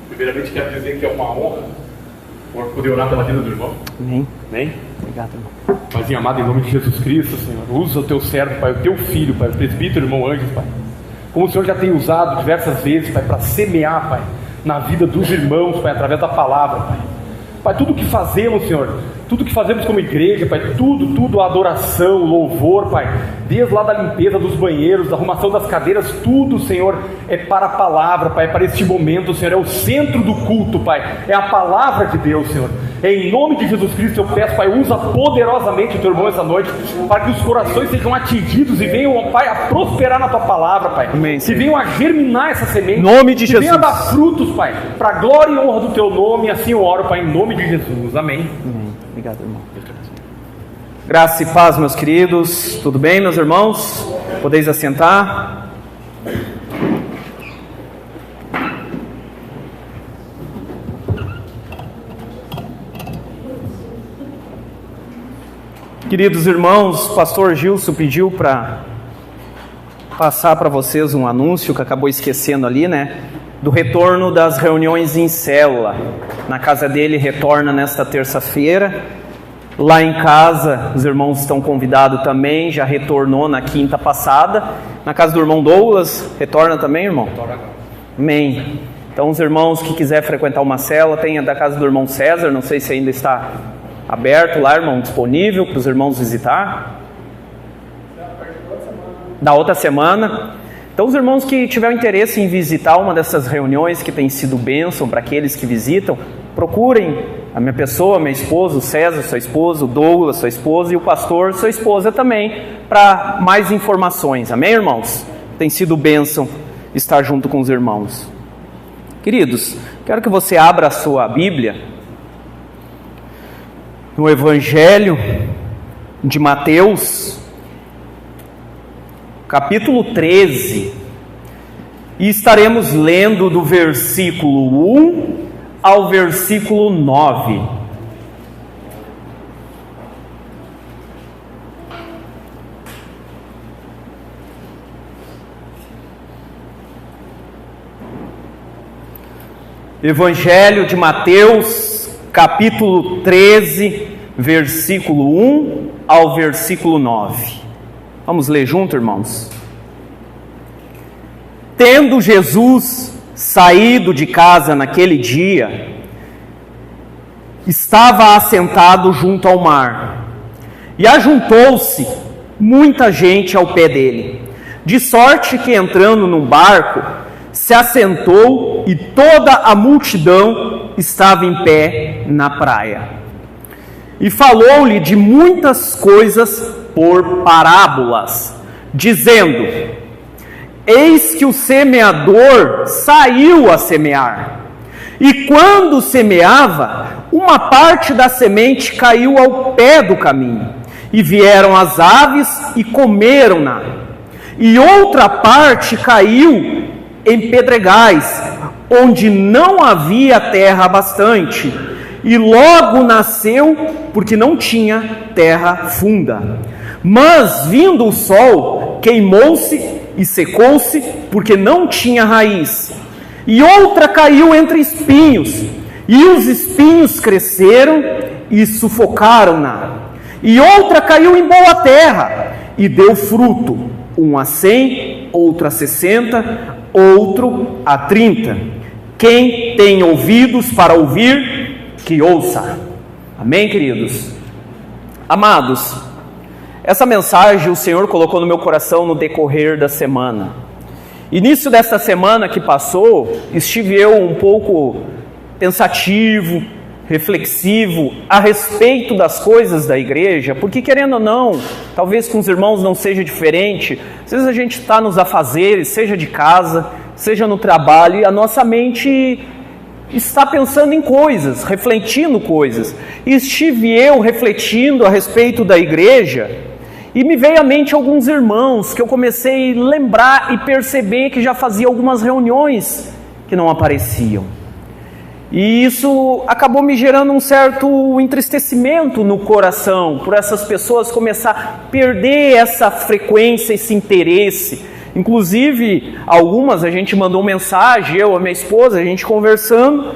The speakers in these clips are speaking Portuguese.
Primeiramente quero dizer que é uma honra poder orar pela vida do irmão. Amém. Amém? Obrigado, irmão. Paizinho amado, em nome de Jesus Cristo, Senhor, usa o teu servo, Pai, o teu filho, Pai, o presbítero, irmão Ângelo, Pai. Como o Senhor já tem usado diversas vezes, Pai, para semear, Pai, na vida dos irmãos, Pai, através da palavra, Pai. Pai, tudo que fazemos, Senhor, tudo que fazemos como igreja, Pai, tudo, a adoração, louvor, Pai, desde lá da limpeza dos banheiros, da arrumação das cadeiras, tudo, Senhor, é para a palavra, Pai, para este momento, Senhor, é o centro do culto, Pai, é a palavra de Deus, Senhor. Em nome de Jesus Cristo eu peço, Pai, usa poderosamente o teu irmão essa noite, para que os corações sejam atingidos e venham, Pai, a prosperar na tua palavra, Pai. Amém, que venham a germinar essa semente, nome de Jesus. venham a dar frutos, Pai, para a glória e honra do teu nome, assim eu oro, Pai, em nome de Jesus. Amém. Amém. Obrigado, irmão. Graça e paz, meus queridos. Tudo bem, meus irmãos? Podeis assentar. Queridos irmãos, o pastor Gilson pediu para passar para vocês um anúncio que acabou esquecendo ali, né? Do retorno das reuniões em célula. Na casa dele retorna nesta terça-feira. Lá em casa, os irmãos estão convidados também, já retornou na quinta passada. Na casa do irmão Douglas, retorna também, irmão? Amém. Então, os irmãos que quiserem frequentar uma célula, tem a da casa do irmão César, não sei se ainda está aberto lá, irmão, disponível para os irmãos visitar. Da outra semana. Então, os irmãos que tiverem interesse em visitar uma dessas reuniões que tem sido bênção para aqueles que visitam, procurem a minha pessoa, minha esposa, o César, sua esposa, o Douglas, sua esposa, e o pastor, sua esposa também, para mais informações. Amém, irmãos? Tem sido bênção estar junto com os irmãos. Queridos, quero que você abra a sua Bíblia no Evangelho de Mateus, capítulo 13, e estaremos lendo do versículo 1 ao versículo 9. Evangelho de Mateus, capítulo 13, versículo 1 ao versículo 9. Vamos ler junto, irmãos? Tendo Jesus saído de casa naquele dia, estava assentado junto ao mar, e ajuntou-se muita gente ao pé dele, de sorte que, entrando num barco, se assentou, e toda a multidão estava em pé na praia. E falou-lhe de muitas coisas por parábolas, dizendo: eis que o semeador saiu a semear, e quando semeava, uma parte da semente caiu ao pé do caminho, e vieram as aves e comeram-na, e outra parte caiu em pedregais, onde não havia terra bastante, e logo nasceu, porque não tinha terra funda. Mas vindo o sol, queimou-se e secou-se, porque não tinha raiz. E outra caiu entre espinhos, e os espinhos cresceram e sufocaram-na. E outra caiu em boa terra, e deu fruto, um a 100, outro a 60, outro a 30. Quem tem ouvidos para ouvir, que ouça. Amém, queridos? Amados, essa mensagem o Senhor colocou no meu coração no decorrer da semana. Início desta semana que passou, estive eu um pouco pensativo, reflexivo a respeito das coisas da igreja, porque querendo ou não, talvez com os irmãos não seja diferente. Às vezes a gente está nos afazeres, seja de casa, seja no trabalho, e a nossa mente está pensando em coisas, refletindo coisas. E estive eu refletindo a respeito da igreja, e me veio à mente alguns irmãos que eu comecei a lembrar e perceber que já fazia algumas reuniões que não apareciam. E isso acabou me gerando um certo entristecimento no coração, por essas pessoas começar a perder essa frequência, esse interesse Inclusive, algumas a gente mandou mensagem, eu, a minha esposa, a gente conversando,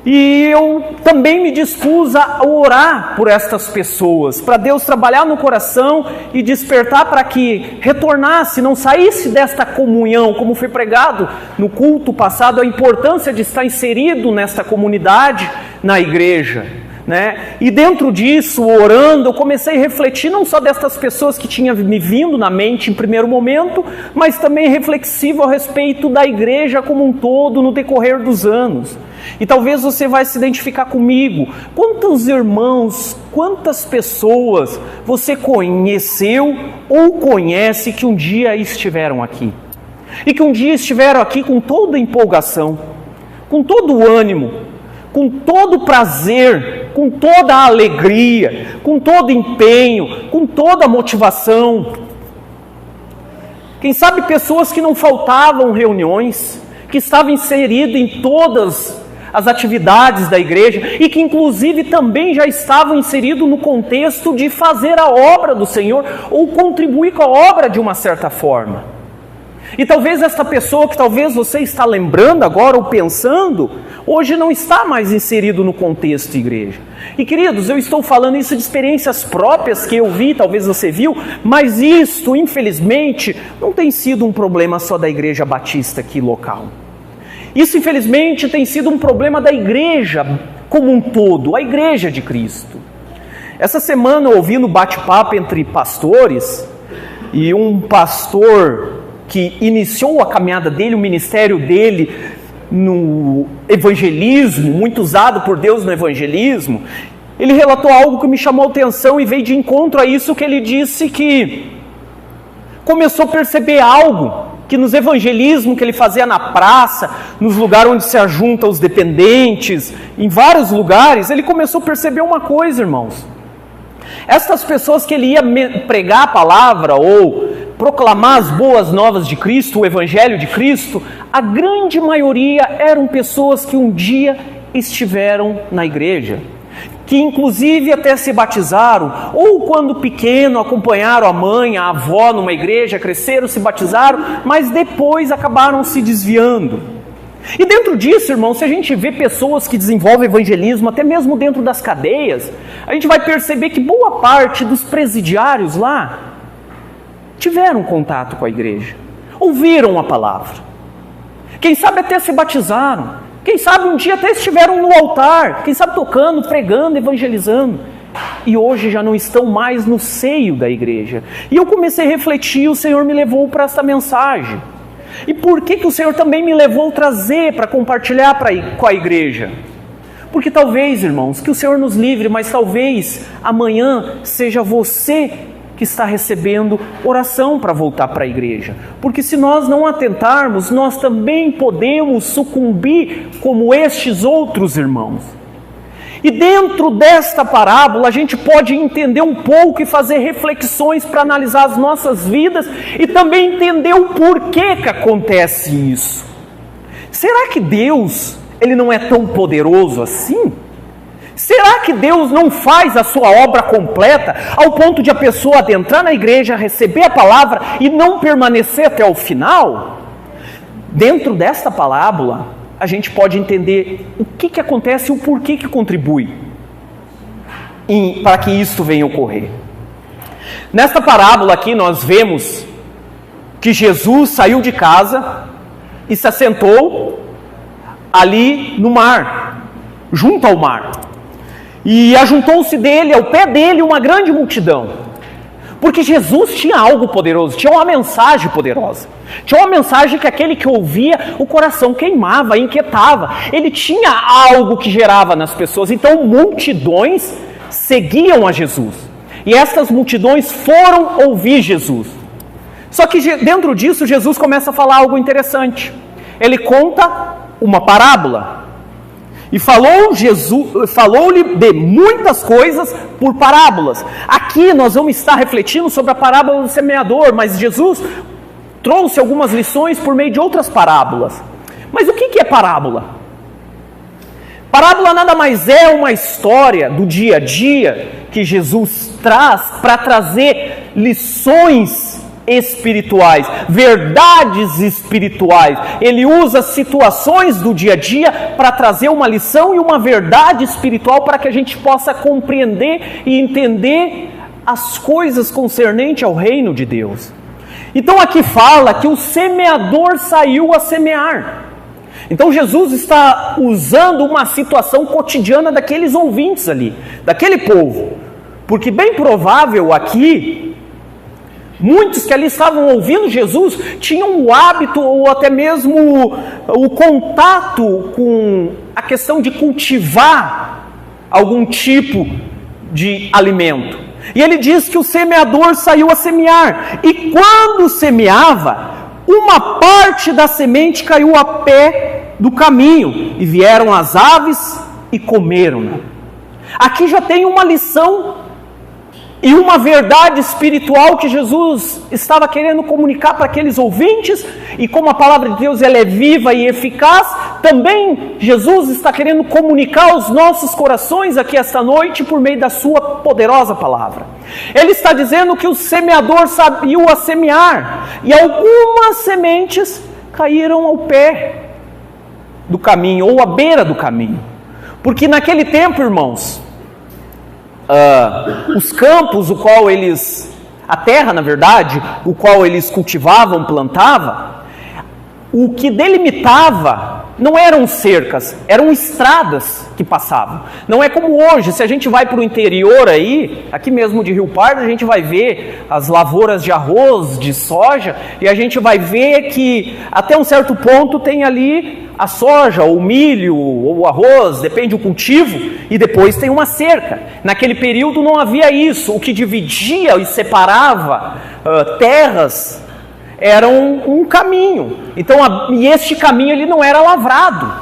e eu também me dispus a orar por estas pessoas, para Deus trabalhar no coração e despertar para que retornasse, não saísse desta comunhão, como foi pregado no culto passado, a importância de estar inserido nesta comunidade, na igreja, né? E dentro disso, orando, eu comecei a refletir não só destas pessoas que tinham me vindo na mente em primeiro momento, mas também reflexivo a respeito da igreja como um todo no decorrer dos anos. E talvez você vai se identificar comigo. Quantos irmãos, quantas pessoas você conheceu ou conhece que um dia estiveram aqui? E que um dia estiveram aqui com toda a empolgação, com todo o ânimo, com todo o prazer, com toda a alegria, com todo o empenho, com toda a motivação. Quem sabe pessoas que não faltavam reuniões, que estavam inseridas em todas as atividades da igreja e que inclusive também já estavam inseridos no contexto de fazer a obra do Senhor ou contribuir com a obra de uma certa forma. E talvez esta pessoa que talvez você está lembrando agora ou pensando, hoje não está mais inserido no contexto de igreja. E queridos, eu estou falando isso de experiências próprias que eu vi, talvez você viu, mas isto, infelizmente, não tem sido um problema só da igreja batista aqui local. Isso, infelizmente, tem sido um problema da igreja como um todo, a igreja de Cristo. Essa semana eu ouvi no bate-papo entre pastores, e um pastor que iniciou a caminhada dele, o ministério dele no evangelismo, muito usado por Deus no evangelismo, ele relatou algo que me chamou a atenção e veio de encontro a isso que ele disse que começou a perceber algo que nos evangelismos que ele fazia na praça, nos lugares onde se ajuntam os dependentes, em vários lugares, ele começou a perceber uma coisa, irmãos. Estas pessoas que ele ia pregar a palavra ou proclamar as boas novas de Cristo, o evangelho de Cristo, a grande maioria eram pessoas que um dia estiveram na igreja, que inclusive até se batizaram, ou quando pequeno acompanharam a mãe, a avó numa igreja, cresceram, se batizaram, mas depois acabaram se desviando. E dentro disso, irmãos, se a gente vê pessoas que desenvolvem evangelismo, até mesmo dentro das cadeias, a gente vai perceber que boa parte dos presidiários lá tiveram contato com a igreja, ouviram a palavra, quem sabe até se batizaram, quem sabe um dia até estiveram no altar, quem sabe tocando, pregando, evangelizando, e hoje já não estão mais no seio da igreja. E eu comecei a refletir, o Senhor me levou para essa mensagem. E por que o Senhor também me levou a trazer, para compartilhar com a igreja? Porque talvez, irmãos, que o Senhor nos livre, mas talvez amanhã seja você que está recebendo oração para voltar para a igreja. Porque se nós não atentarmos, nós também podemos sucumbir como estes outros irmãos. E dentro desta parábola a gente pode entender um pouco e fazer reflexões para analisar as nossas vidas e também entender o porquê que acontece isso. Será que Deus, Ele não é tão poderoso assim? Será que Deus não faz a sua obra completa ao ponto de a pessoa adentrar na igreja, receber a palavra e não permanecer até o final? Dentro desta parábola, a gente pode entender o que acontece e o porquê que contribui para que isto venha ocorrer. Nesta parábola aqui nós vemos que Jesus saiu de casa e se assentou ali no mar, junto ao mar. E ajuntou-se dele, ao pé dele, uma grande multidão. Porque Jesus tinha algo poderoso, tinha uma mensagem poderosa. Tinha uma mensagem que aquele que ouvia, o coração queimava, inquietava. Ele tinha algo que gerava nas pessoas. Então multidões seguiam a Jesus. E essas multidões foram ouvir Jesus. Só que dentro disso, Jesus começa a falar algo interessante. Ele conta uma parábola. E falou-lhe de muitas coisas por parábolas. Aqui nós vamos estar refletindo sobre a parábola do semeador, mas Jesus trouxe algumas lições por meio de outras parábolas. Mas o que é parábola? Parábola nada mais é uma história do dia a dia que Jesus traz para trazer lições espirituais, verdades espirituais. Ele usa situações do dia a dia para trazer uma lição e uma verdade espiritual para que a gente possa compreender e entender as coisas concernentes ao reino de Deus. Então aqui fala que o semeador saiu a semear. Então Jesus está usando uma situação cotidiana daqueles ouvintes ali, daquele povo. Porque bem provável aqui, muitos que ali estavam ouvindo Jesus tinham o hábito ou até mesmo o contato com a questão de cultivar algum tipo de alimento. E ele diz que o semeador saiu a semear. E quando semeava, uma parte da semente caiu a pé do caminho. E vieram as aves e comeram-na. Aqui já tem uma lição e uma verdade espiritual que Jesus estava querendo comunicar para aqueles ouvintes. E como a palavra de Deus ela é viva e eficaz, também Jesus está querendo comunicar aos nossos corações aqui esta noite por meio da sua poderosa palavra. Ele está dizendo que o semeador saiu a semear e algumas sementes caíram ao pé do caminho ou à beira do caminho. Porque naquele tempo, irmãos, os campos, a terra, na verdade, o qual eles cultivavam, plantavam, o que delimitava não eram cercas, eram estradas que passavam. Não é como hoje, se a gente vai para o interior aí, aqui mesmo de Rio Pardo, a gente vai ver as lavouras de arroz, de soja, e a gente vai ver que até um certo ponto tem ali a soja, ou o milho, ou o arroz, depende do cultivo, e depois tem uma cerca. Naquele período não havia isso. O que dividia e separava terras era um caminho. Então, e este caminho ele não era lavrado.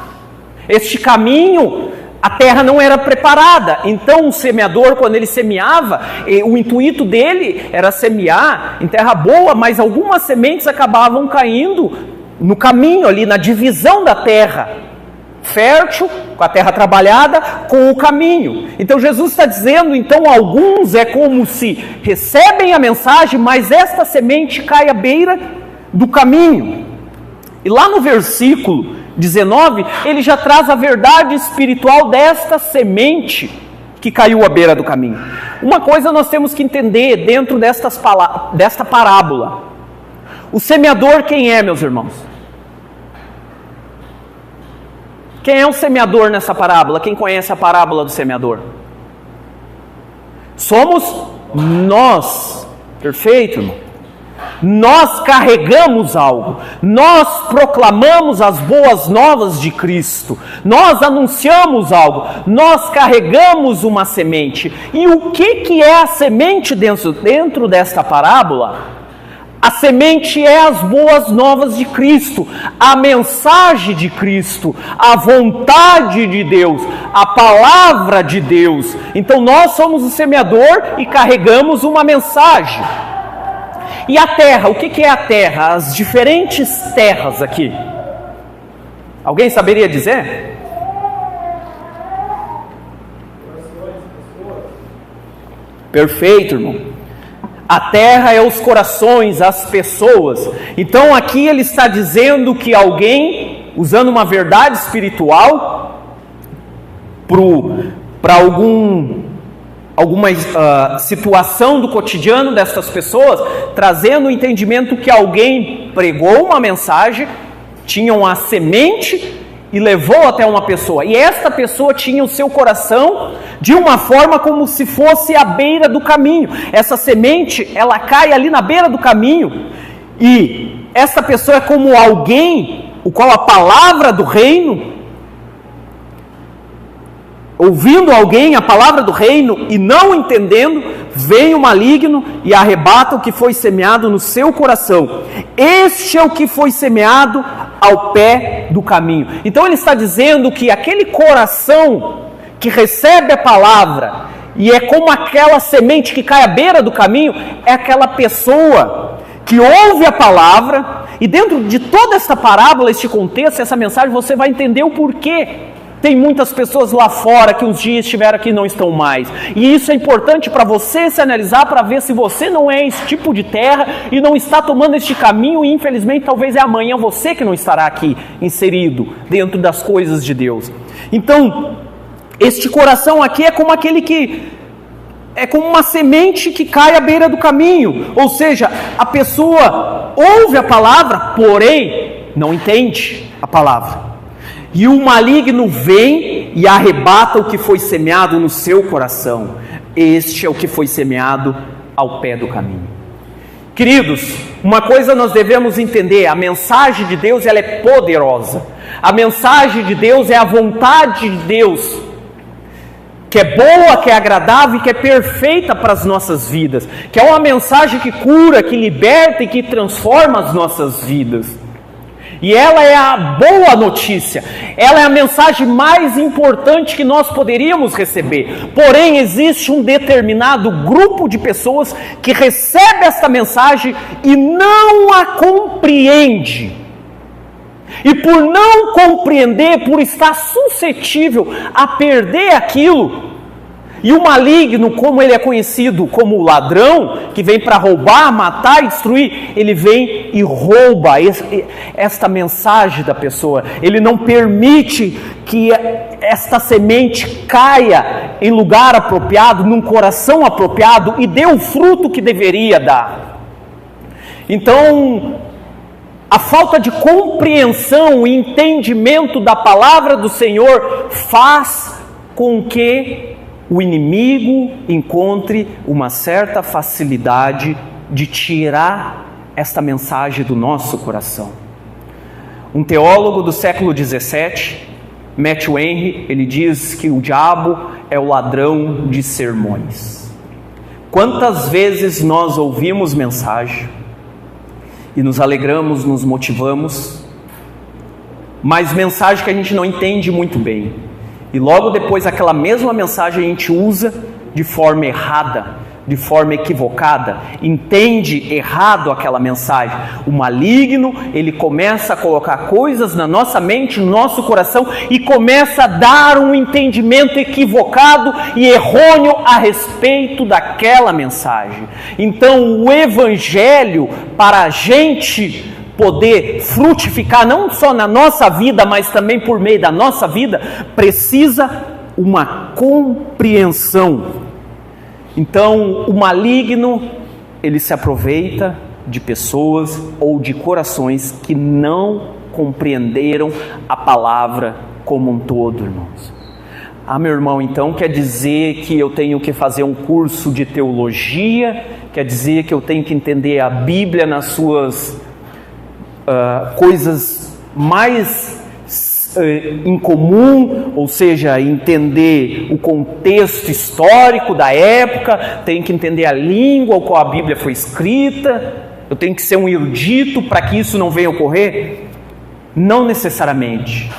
Este caminho, a terra não era preparada. Então, o semeador, quando ele semeava, o intuito dele era semear em terra boa, mas algumas sementes acabavam caindo no caminho ali, na divisão da terra fértil, com a terra trabalhada, com o caminho. Então Jesus está dizendo, então alguns é como se recebem a mensagem, mas esta semente cai à beira do caminho. E lá no versículo 19, ele já traz a verdade espiritual desta semente que caiu à beira do caminho. Uma coisa nós temos que entender dentro desta parábola. O semeador quem é, meus irmãos? Quem é o semeador nessa parábola? Quem conhece a parábola do semeador? Somos nós. Perfeito, irmão? Nós carregamos algo. Nós proclamamos as boas novas de Cristo. Nós anunciamos algo. Nós carregamos uma semente. E o que é a semente dentro desta parábola? A semente é as boas novas de Cristo, a mensagem de Cristo, a vontade de Deus, a palavra de Deus. Então nós somos o semeador e carregamos uma mensagem. E a terra, o que é a terra? As diferentes terras aqui. Alguém saberia dizer? Perfeito, irmão. A terra é os corações, as pessoas. Então aqui ele está dizendo que alguém, usando uma verdade espiritual, para alguma situação do cotidiano dessas pessoas, trazendo o entendimento que alguém pregou uma mensagem, tinha uma semente e levou até uma pessoa. E esta pessoa tinha o seu coração de uma forma como se fosse à beira do caminho. Essa semente, ela cai ali na beira do caminho. E esta pessoa é como alguém, o qual a palavra do reino, ouvindo alguém a palavra do reino e não entendendo, vem o maligno e arrebata o que foi semeado no seu coração. Este é o que foi semeado ao pé do caminho. Então ele está dizendo que aquele coração que recebe a palavra e é como aquela semente que cai à beira do caminho, é aquela pessoa que ouve a palavra. E dentro de toda essa parábola, este contexto, essa mensagem, você vai entender o porquê Tem muitas pessoas lá fora que uns dias estiveram aqui e não estão mais. E isso é importante para você se analisar, para ver se você não é esse tipo de terra e não está tomando este caminho, e infelizmente talvez é amanhã você que não estará aqui inserido dentro das coisas de Deus. Então, este coração aqui é como aquele que... é como uma semente que cai à beira do caminho. Ou seja, a pessoa ouve a palavra, porém não entende a palavra. E o maligno vem e arrebata o que foi semeado no seu coração. Este é o que foi semeado ao pé do caminho. Queridos, uma coisa nós devemos entender: a mensagem de Deus, ela é poderosa. A mensagem de Deus é a vontade de Deus, que é boa, que é agradável e que é perfeita para as nossas vidas, que é uma mensagem que cura, que liberta e que transforma as nossas vidas. E ela é a boa notícia, ela é a mensagem mais importante que nós poderíamos receber. Porém, existe um determinado grupo de pessoas que recebe esta mensagem e não a compreende. E por não compreender, por estar suscetível a perder aquilo, e o maligno, como ele é conhecido como o ladrão, que vem para roubar, matar e destruir, ele vem e rouba esta mensagem da pessoa. Ele não permite que esta semente caia em lugar apropriado, num coração apropriado e dê o fruto que deveria dar. Então, a falta de compreensão e entendimento da palavra do Senhor faz com que o inimigo encontre uma certa facilidade de tirar esta mensagem do nosso coração. Um teólogo do século XVII, Matthew Henry, ele diz que o diabo é o ladrão de sermões. Quantas vezes nós ouvimos mensagem e nos alegramos, nos motivamos, mas mensagem que a gente não entende muito bem. E logo depois aquela mesma mensagem a gente usa de forma errada, de forma equivocada, entende errado aquela mensagem. O maligno, ele começa a colocar coisas na nossa mente, no nosso coração, e começa a dar um entendimento equivocado e errôneo a respeito daquela mensagem. Então o evangelho, para a gente poder frutificar não só na nossa vida, mas também por meio da nossa vida, precisa uma compreensão. Então, o maligno, ele se aproveita de pessoas ou de corações que não compreenderam a palavra como um todo, irmãos. Ah, meu irmão, então quer dizer que eu tenho que fazer um curso de teologia? Quer dizer que eu tenho que entender a Bíblia nas suas coisas mais incomum, ou seja, entender o contexto histórico da época, tenho que entender a língua com qual a Bíblia foi escrita, eu tenho que ser um erudito para que isso não venha ocorrer? Não necessariamente,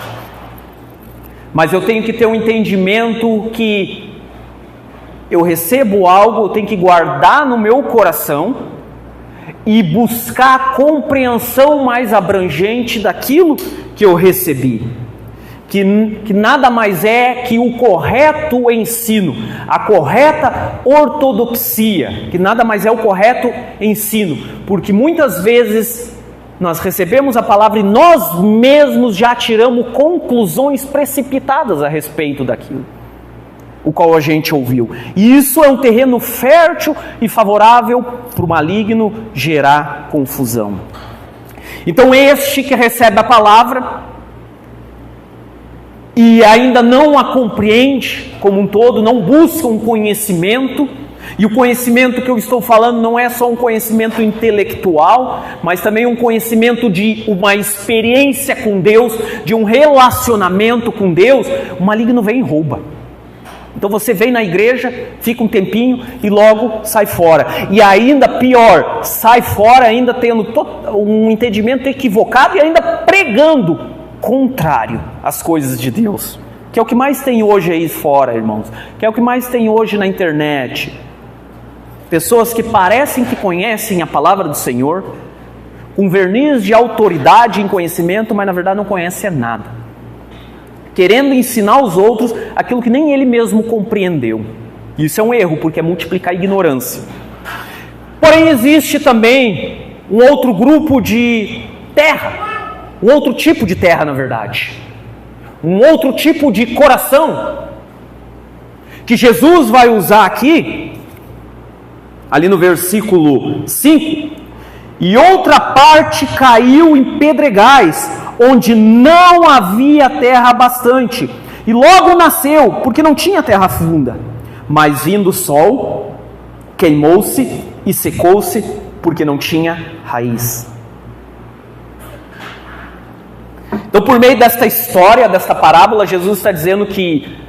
mas eu tenho que ter um entendimento que eu recebo algo, eu tenho que guardar no meu coração e buscar a compreensão mais abrangente daquilo que eu recebi, que nada mais é que o correto ensino, a correta ortodoxia, que nada mais é o correto ensino, porque muitas vezes nós recebemos a palavra e nós mesmos já tiramos conclusões precipitadas a respeito daquilo o qual a gente ouviu. E isso é um terreno fértil e favorável para o maligno gerar confusão. Então este que recebe a palavra e ainda não a compreende como um todo, não busca um conhecimento, e o conhecimento que eu estou falando não é só um conhecimento intelectual, mas também um conhecimento de uma experiência com Deus, de um relacionamento com Deus. O maligno vem e rouba. Então você vem na igreja, fica um tempinho e logo sai fora. E ainda pior, sai fora ainda tendo um entendimento equivocado e ainda pregando contrário às coisas de Deus. Que é o que mais tem hoje aí fora, irmãos. Que é o que mais tem hoje na internet. Pessoas que parecem que conhecem a palavra do Senhor, com verniz de autoridade em conhecimento, mas na verdade não conhecem nada. querendo ensinar aos outros aquilo que nem ele mesmo compreendeu. Isso é um erro, porque é multiplicar a ignorância. Porém, existe também um outro grupo de terra, um outro tipo de terra, na verdade, um outro tipo de coração, que Jesus vai usar aqui, ali no versículo 5, e outra parte caiu em pedregais, onde não havia terra bastante, e logo nasceu, porque não tinha terra funda, mas vindo o sol, queimou-se e secou-se, porque não tinha raiz. Então, por meio desta história, desta parábola, Jesus está dizendo que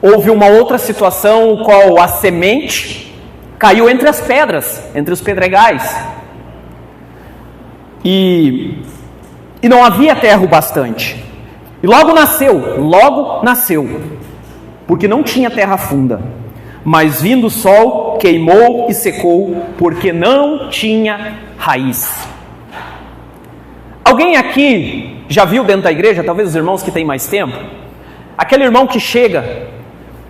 houve uma outra situação, qual a semente caiu entre as pedras, entre os pedregais, e não havia terra o bastante, e logo nasceu, porque não tinha terra funda, mas vindo o sol, queimou e secou, porque não tinha raiz. Alguém aqui já viu dentro da igreja, talvez os irmãos que têm mais tempo, aquele irmão que chega,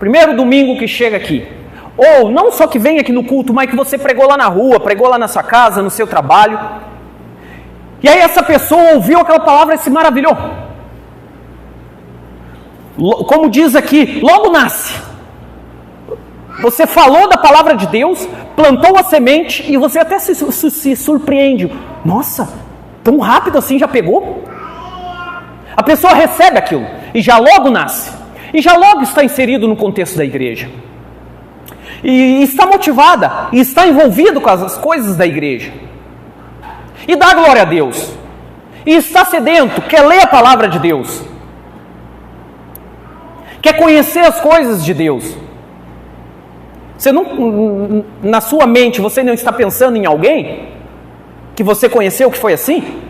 primeiro domingo que chega aqui, ou não só que vem aqui no culto, mas que você pregou lá na rua, pregou lá na sua casa, no seu trabalho, e aí essa pessoa ouviu aquela palavra e se maravilhou. Como diz aqui, logo nasce. Você falou da palavra de Deus, plantou a semente e você até se surpreende. Nossa, tão rápido assim já pegou? A pessoa recebe aquilo e já logo nasce. E já logo está inserido no contexto da igreja. E está motivada, e está envolvido com as coisas da igreja. E dá glória a Deus. E está sedento, quer ler a palavra de Deus. Quer conhecer as coisas de Deus. Você não, na sua mente, você não está pensando em alguém que você conheceu que foi assim?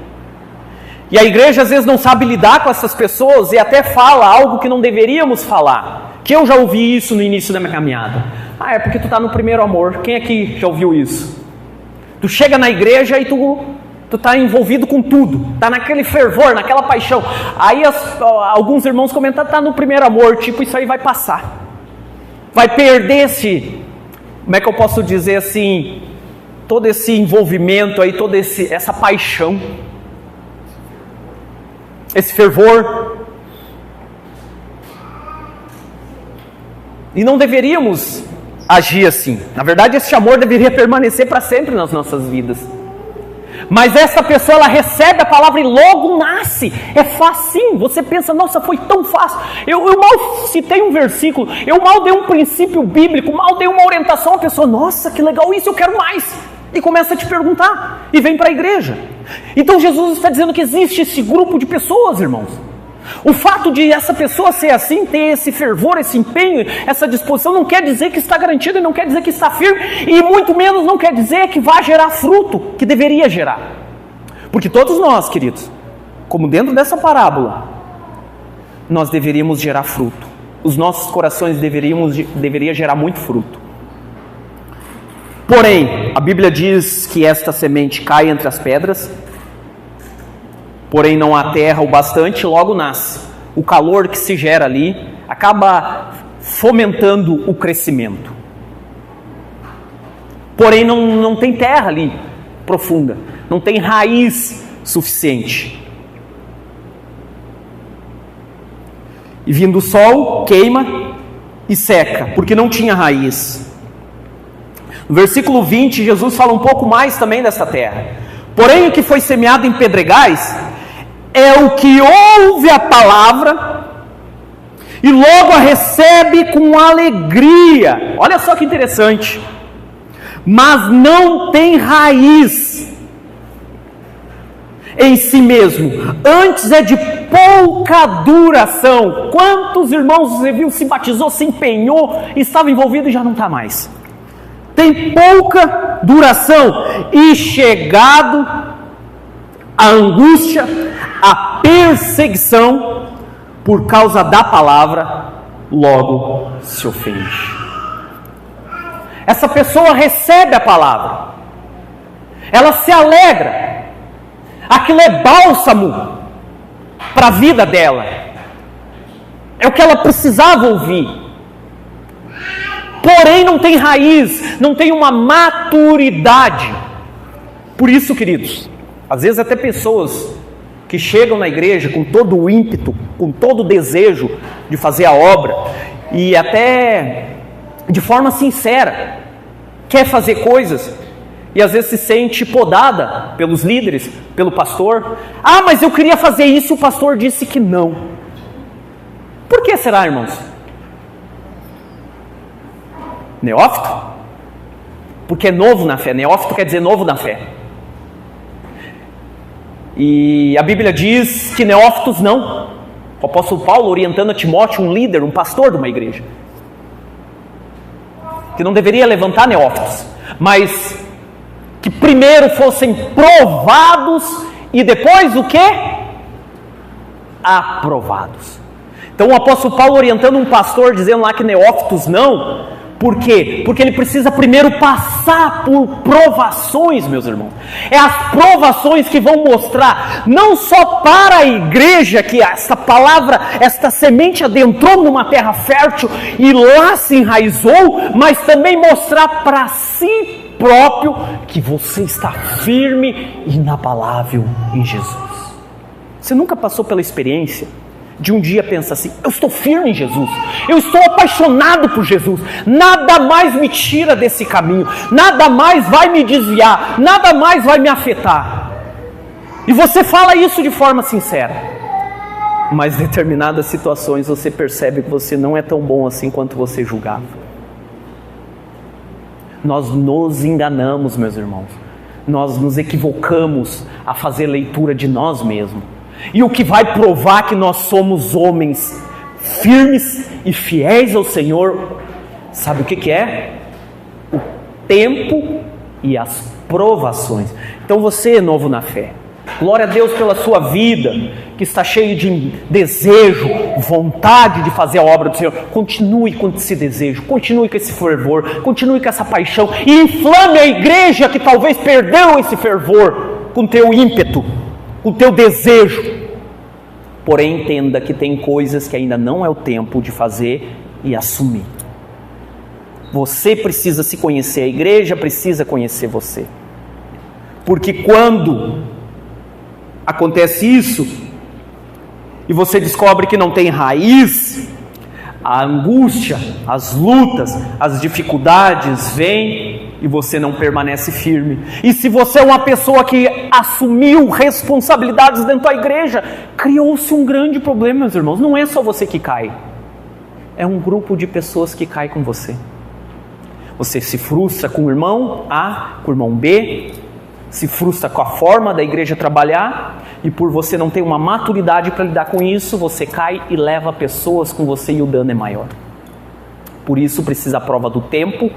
E a igreja às vezes não sabe lidar com essas pessoas e até fala algo que não deveríamos falar. Que eu já ouvi isso no início da minha caminhada. É porque tu está no primeiro amor. Quem aqui já ouviu isso? Tu chega na igreja e tu está envolvido com tudo. Está naquele fervor, naquela paixão. Aí alguns irmãos comentam, está no primeiro amor. Tipo, isso aí vai passar. Vai perder como é que eu posso dizer assim, todo esse envolvimento aí, toda essa paixão, esse fervor. E não deveríamos agir assim. Na verdade, esse amor deveria permanecer para sempre nas nossas vidas. Mas essa pessoa, ela recebe a palavra e logo nasce. É facinho. Você pensa, nossa, foi tão fácil. Eu mal citei um versículo, eu mal dei um princípio bíblico, mal dei uma orientação. A pessoa, nossa, que legal isso, eu quero mais. E começa a te perguntar. E vem para a igreja. Então Jesus está dizendo que existe esse grupo de pessoas, irmãos. O fato de essa pessoa ser assim, ter esse fervor, esse empenho, essa disposição, não quer dizer que está garantido e não quer dizer que está firme, e muito menos não quer dizer que vai gerar fruto que deveria gerar. Porque todos nós, queridos, como dentro dessa parábola, nós deveríamos gerar fruto. Os nossos corações deveriam gerar muito fruto. Porém, a Bíblia diz que esta semente cai entre as pedras, porém não há terra o bastante, logo nasce. O calor que se gera ali acaba fomentando o crescimento. Porém não tem terra ali profunda, não tem raiz suficiente. E vindo o sol, queima e seca, porque não tinha raiz. No versículo 20, Jesus fala um pouco mais também dessa terra. Porém, o que foi semeado em pedregais é o que ouve a palavra e logo a recebe com alegria. Olha só que interessante. Mas não tem raiz em si mesmo. Antes é de pouca duração. Quantos irmãos você viu, se batizou, se empenhou, estava envolvido e já não está mais? Tem pouca duração. E chegado a angústia, a perseguição, por causa da palavra, logo se ofende. Essa pessoa recebe a palavra, ela se alegra, aquilo é bálsamo para a vida dela, É o que ela precisava ouvir. Porém, não tem raiz, não tem uma maturidade. Por isso, queridos, às vezes até pessoas que chegam na igreja com todo o ímpeto, com todo o desejo de fazer a obra, e até de forma sincera, quer fazer coisas, e às vezes se sente podada pelos líderes, pelo pastor. Ah, mas eu queria fazer isso e o pastor disse que não. Por que será, irmãos? Neófito? Porque é novo na fé. Neófito quer dizer novo na fé. E a Bíblia diz que neófitos não. O apóstolo Paulo orientando a Timóteo, um líder, um pastor de uma igreja, que não deveria levantar neófitos, mas que primeiro fossem provados e depois o quê? Aprovados. Então o apóstolo Paulo orientando um pastor, dizendo lá que neófitos não. Por quê? Porque ele precisa primeiro passar por provações, meus irmãos. É as provações que vão mostrar, não só para a igreja, que esta palavra, esta semente adentrou numa terra fértil e lá se enraizou, mas também mostrar para si próprio que você está firme e inabalável em Jesus. Você nunca passou pela experiência de um dia pensar assim: eu estou firme em Jesus, eu estou apaixonado por Jesus, nada mais me tira desse caminho, nada mais vai me desviar, nada mais vai me afetar. E você fala isso de forma sincera, mas em determinadas situações você percebe que você não é tão bom assim quanto você julgava. Nós nos enganamos, meus irmãos, nós nos equivocamos a fazer leitura de nós mesmos. E o que vai provar que nós somos homens firmes e fiéis ao Senhor, sabe o que é? O tempo e as provações. Então você é novo na fé. Glória a Deus pela sua vida, que está cheio de desejo, vontade de fazer a obra do Senhor. Continue com esse desejo, continue com esse fervor, continue com essa paixão. E inflame a igreja que talvez perdeu esse fervor com teu ímpeto, o teu desejo. Porém, entenda que tem coisas que ainda não é o tempo de fazer e assumir. Você precisa se conhecer, a igreja precisa conhecer você. Porque quando acontece isso e você descobre que não tem raiz, a angústia, as lutas, as dificuldades vêm e você não permanece firme. E se você é uma pessoa que assumiu responsabilidades dentro da igreja, criou-se um grande problema, meus irmãos. Não é só você que cai, é um grupo de pessoas que cai com você. Você se frustra com o irmão A, com o irmão B, se frustra com a forma da igreja trabalhar, e por você não ter uma maturidade para lidar com isso, você cai e leva pessoas com você e o dano é maior. Por isso precisa a prova do tempo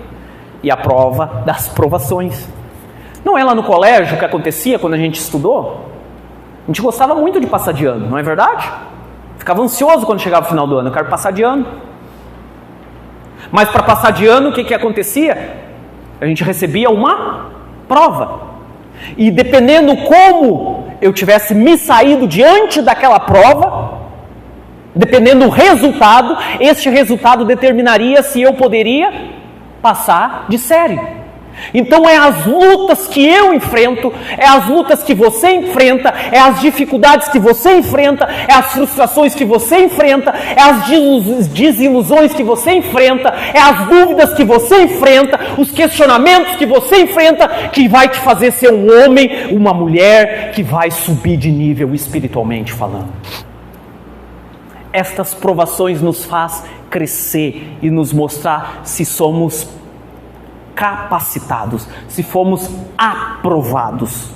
e a prova das provações. Não é lá no colégio que acontecia quando a gente estudou? A gente gostava muito de passar de ano, não é verdade? Ficava ansioso quando chegava o final do ano, eu quero passar de ano. Mas para passar de ano, o que acontecia? A gente recebia uma prova. E dependendo como eu tivesse me saído diante daquela prova, dependendo do resultado, este resultado determinaria se eu poderia passar de série. Então é as lutas que eu enfrento, é as lutas que você enfrenta, é as dificuldades que você enfrenta, é as frustrações que você enfrenta, é as desilusões que você enfrenta, é as dúvidas que você enfrenta, os questionamentos que você enfrenta, que vai te fazer ser um homem, uma mulher que vai subir de nível espiritualmente falando. Estas provações nos faz crescer e nos mostrar se somos capacitados, se fomos aprovados.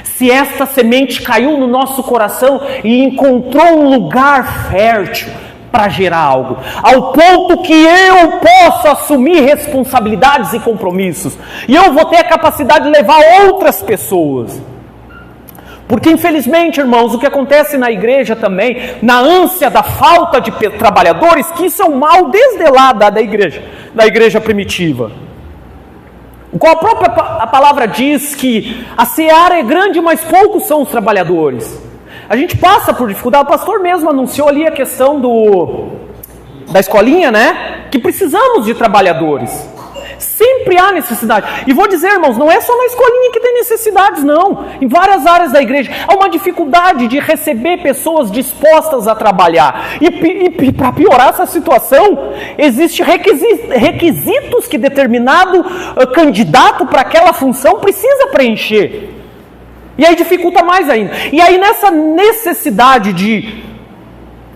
Se esta semente caiu no nosso coração e encontrou um lugar fértil para gerar algo, ao ponto que eu posso assumir responsabilidades e compromissos, e eu vou ter a capacidade de levar outras pessoas. Porque infelizmente, irmãos, o que acontece na igreja também, na ânsia da falta de trabalhadores, que isso é um mal desde lá da igreja primitiva. Qual a própria palavra diz que a seara é grande, mas poucos são os trabalhadores. A gente passa por dificuldade. O pastor mesmo anunciou ali a questão da escolinha, né? Que precisamos de trabalhadores. Sempre há necessidade. E vou dizer, irmãos, não é só na escolinha que tem necessidades, não. Em várias áreas da igreja. Há uma dificuldade de receber pessoas dispostas a trabalhar. E para piorar essa situação, existem requisitos que determinado candidato para aquela função precisa preencher. E aí dificulta mais ainda. E aí nessa necessidade de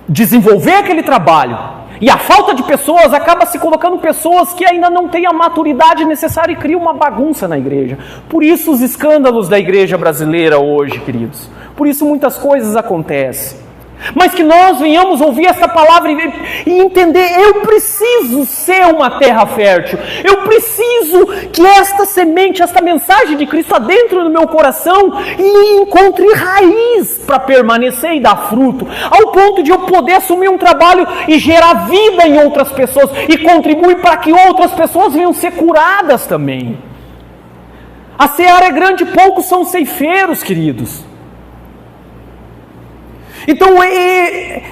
desenvolver aquele trabalho, e a falta de pessoas acaba se colocando pessoas que ainda não têm a maturidade necessária e cria uma bagunça na igreja. Por isso os escândalos da igreja brasileira hoje, queridos. Por isso muitas coisas acontecem. Mas que nós venhamos ouvir essa palavra e entender, eu preciso ser uma terra fértil. Eu preciso que esta semente, esta mensagem de Cristo adentre no meu coração e encontre raiz para permanecer e dar fruto. Ao ponto de eu poder assumir um trabalho e gerar vida em outras pessoas e contribuir para que outras pessoas venham ser curadas também. A seara é grande, poucos são ceifeiros, queridos. Então,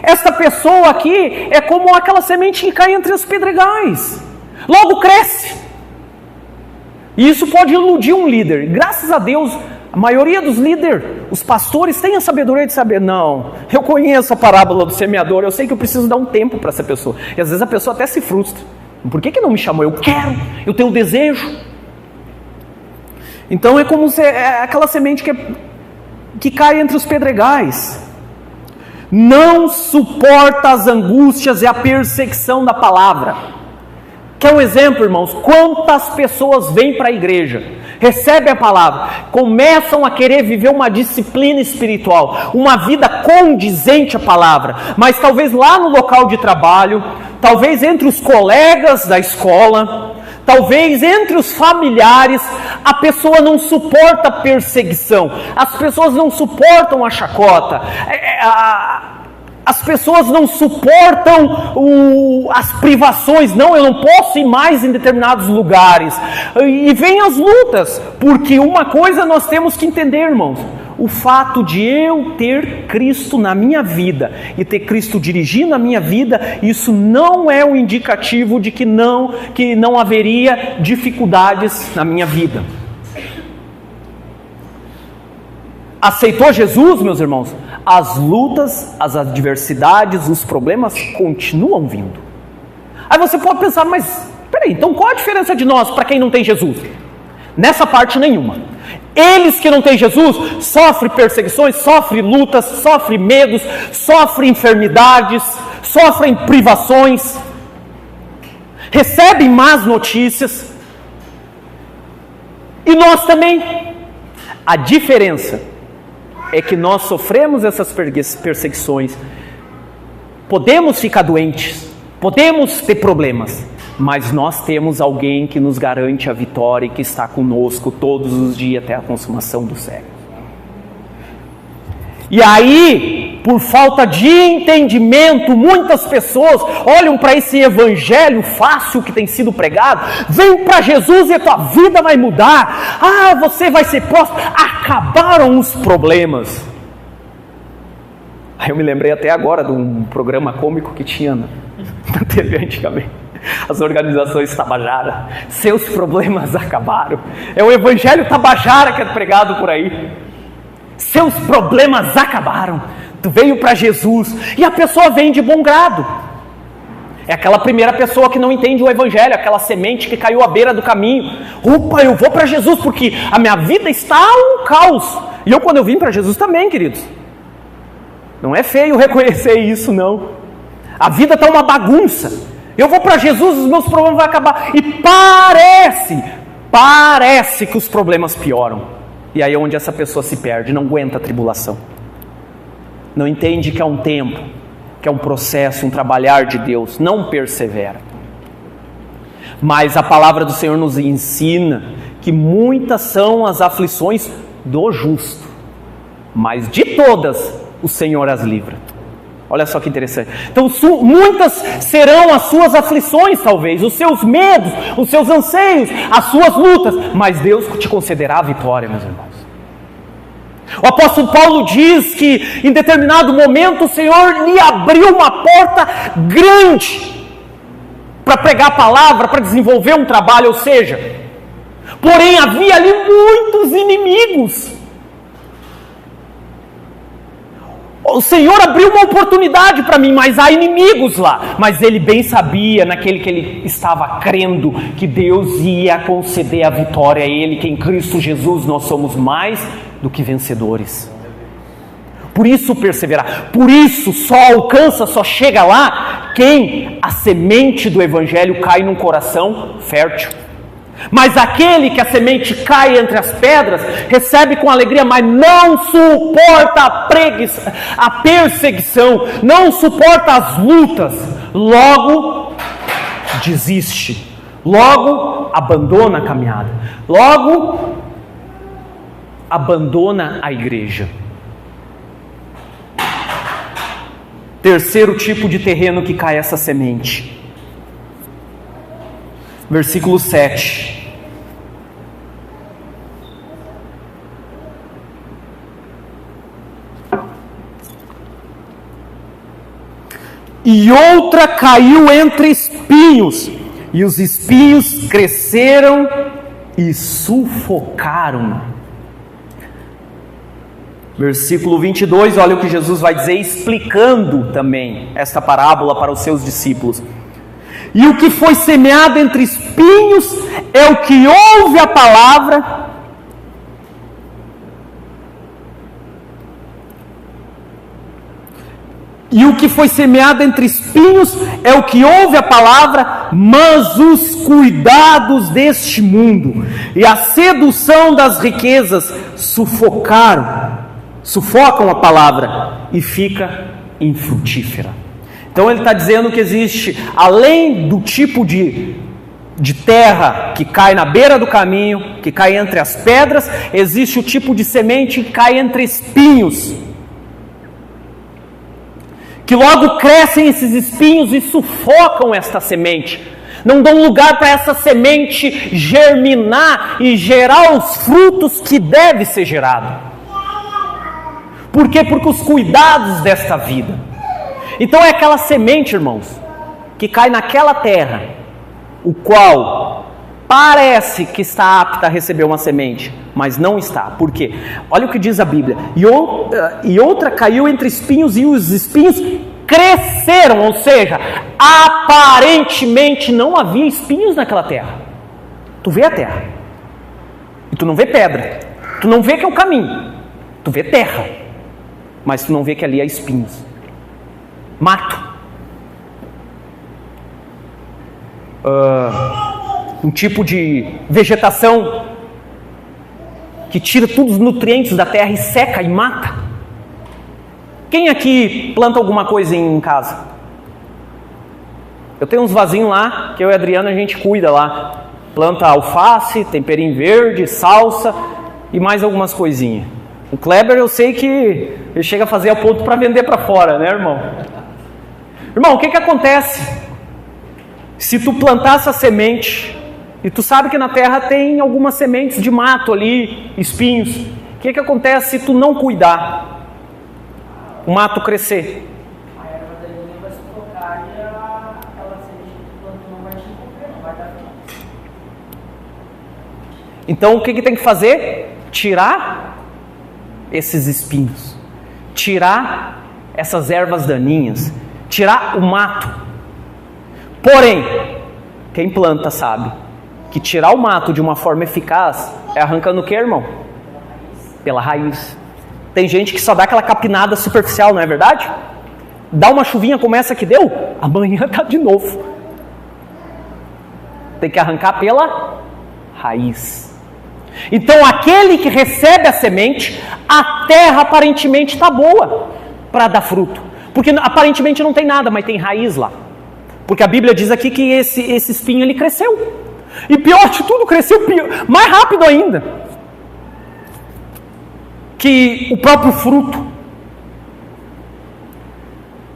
esta pessoa aqui é como aquela semente que cai entre os pedregais. Logo cresce. E isso pode iludir um líder. Graças a Deus, a maioria dos líderes, os pastores, têm a sabedoria de saber, não, eu conheço a parábola do semeador, eu sei que eu preciso dar um tempo para essa pessoa. E às vezes a pessoa até se frustra. Por que não me chamou? Eu quero, eu tenho desejo. Então é como aquela semente que cai entre os pedregais. Não suporta as angústias e a perseguição da palavra. Quer um exemplo, irmãos? Quantas pessoas vêm para a igreja, recebem a palavra, começam a querer viver uma disciplina espiritual, uma vida condizente à palavra, mas talvez lá no local de trabalho, talvez entre os colegas da escola, talvez entre os familiares, a pessoa não suporta a perseguição, as pessoas não suportam a chacota, as pessoas não suportam as privações, não, eu não posso ir mais em determinados lugares, e vem as lutas, porque uma coisa nós temos que entender, irmãos, o fato de eu ter Cristo na minha vida e ter Cristo dirigindo a minha vida, isso não é um indicativo de que não haveria dificuldades na minha vida. Aceitou Jesus, meus irmãos? As lutas, as adversidades, os problemas continuam vindo. Aí você pode pensar, mas peraí, então qual a diferença de nós para quem não tem Jesus? Nessa parte nenhuma. Eles que não têm Jesus sofrem perseguições, sofrem lutas, sofrem medos, sofrem enfermidades, sofrem privações, recebem más notícias. E nós também. A diferença é que nós sofremos essas perseguições, podemos ficar doentes, podemos ter problemas, mas nós temos alguém que nos garante a vitória e que está conosco todos os dias até a consumação do século. E aí, por falta de entendimento, muitas pessoas olham para esse evangelho fácil que tem sido pregado, vem para Jesus e a tua vida vai mudar, você vai ser próspero, acabaram os problemas. Aí eu me lembrei até agora de um programa cômico que tinha na TV antigamente. As organizações Tabajara, seus problemas acabaram. É o evangelho Tabajara que é pregado por aí. Seus problemas acabaram. Tu veio para Jesus. E a pessoa vem de bom grado. É aquela primeira pessoa que não entende o evangelho, aquela semente que caiu à beira do caminho. Opa, eu vou para Jesus porque a minha vida está um caos. E eu quando eu vim para Jesus também, queridos. Não é feio reconhecer isso, não. A vida está uma bagunça. Eu vou para Jesus, os meus problemas vão acabar. E parece que os problemas pioram. E aí é onde essa pessoa se perde, não aguenta a tribulação. Não entende que é um tempo, que é um processo, um trabalhar de Deus. Não persevera. Mas a palavra do Senhor nos ensina que muitas são as aflições do justo. Mas de todas, o Senhor as livra. Olha só que interessante. Então muitas serão as suas aflições talvez, os seus medos, os seus anseios, as suas lutas, mas Deus te concederá a vitória, meus irmãos. O apóstolo Paulo diz que em determinado momento o Senhor lhe abriu uma porta grande para pregar a palavra, para desenvolver um trabalho, ou seja, porém havia ali muitos inimigos. O Senhor abriu uma oportunidade para mim, mas há inimigos lá. Mas ele bem sabia, naquele que ele estava crendo, que Deus ia conceder a vitória a ele, que em Cristo Jesus nós somos mais do que vencedores. Por isso perseverar, por isso só alcança, só chega lá quem a semente do Evangelho cai num coração fértil. Mas aquele que a semente cai entre as pedras, recebe com alegria, mas não suporta a perseguição, não suporta as lutas, logo desiste, logo abandona a caminhada, logo abandona a igreja. Terceiro tipo de terreno que cai essa semente. Versículo 7. E outra caiu entre espinhos, e os espinhos cresceram e sufocaram. Versículo 22, olha o que Jesus vai dizer, explicando também esta parábola para os seus discípulos. E o que foi semeado entre espinhos é o que ouve a palavra e o que foi semeado entre espinhos é o que ouve a palavra, mas os cuidados deste mundo e a sedução das riquezas sufocam a palavra e fica infrutífera. Então ele está dizendo que existe, além do tipo de terra que cai na beira do caminho, que cai entre as pedras, existe o tipo de semente que cai entre espinhos, que logo crescem esses espinhos e sufocam esta semente, não dão lugar para essa semente germinar e gerar os frutos que deve ser gerado. Por quê? Porque os cuidados desta vida. Então é aquela semente, irmãos, que cai naquela terra, o qual parece que está apta a receber uma semente, mas não está. Por quê? Olha o que diz a Bíblia. E outra caiu entre espinhos, e os espinhos cresceram, ou seja, aparentemente não havia espinhos naquela terra. Tu vê a terra, e tu não vê pedra, tu não vê que é o caminho, tu vê terra, mas tu não vê que ali há espinhos. Mato. Um tipo de vegetação que tira todos os nutrientes da terra e seca e mata. Quem aqui planta alguma coisa em casa? Eu tenho uns vasinhos lá, que eu e a Adriana a gente cuida lá. Planta alface, temperinho verde, salsa e mais algumas coisinhas. O Kleber eu sei que ele chega a fazer a ponto para vender para fora, né, irmão? Irmão, o que acontece se tu plantar essa semente e tu sabe que na terra tem algumas sementes de mato ali, espinhos? O que acontece se tu não cuidar? O mato crescer. A erva daninha vai sufocar e aquela semente que tu plantou não vai te envolver, não vai dar tempo. Então o que tem que fazer? Tirar esses espinhos, tirar essas ervas daninhas, tirar o mato. Porém, quem planta sabe que tirar o mato de uma forma eficaz é arrancando o que, irmão? Pela raiz. Tem gente que só dá aquela capinada superficial, não é verdade? Dá uma chuvinha como essa que deu, amanhã tá de novo. Tem que arrancar pela raiz. Então aquele que recebe a semente, a terra aparentemente está boa para dar fruto. Porque aparentemente não tem nada, mas tem raiz lá. Porque a Bíblia diz aqui que esse espinho ele cresceu. E pior de tudo, cresceu mais rápido ainda que o próprio fruto.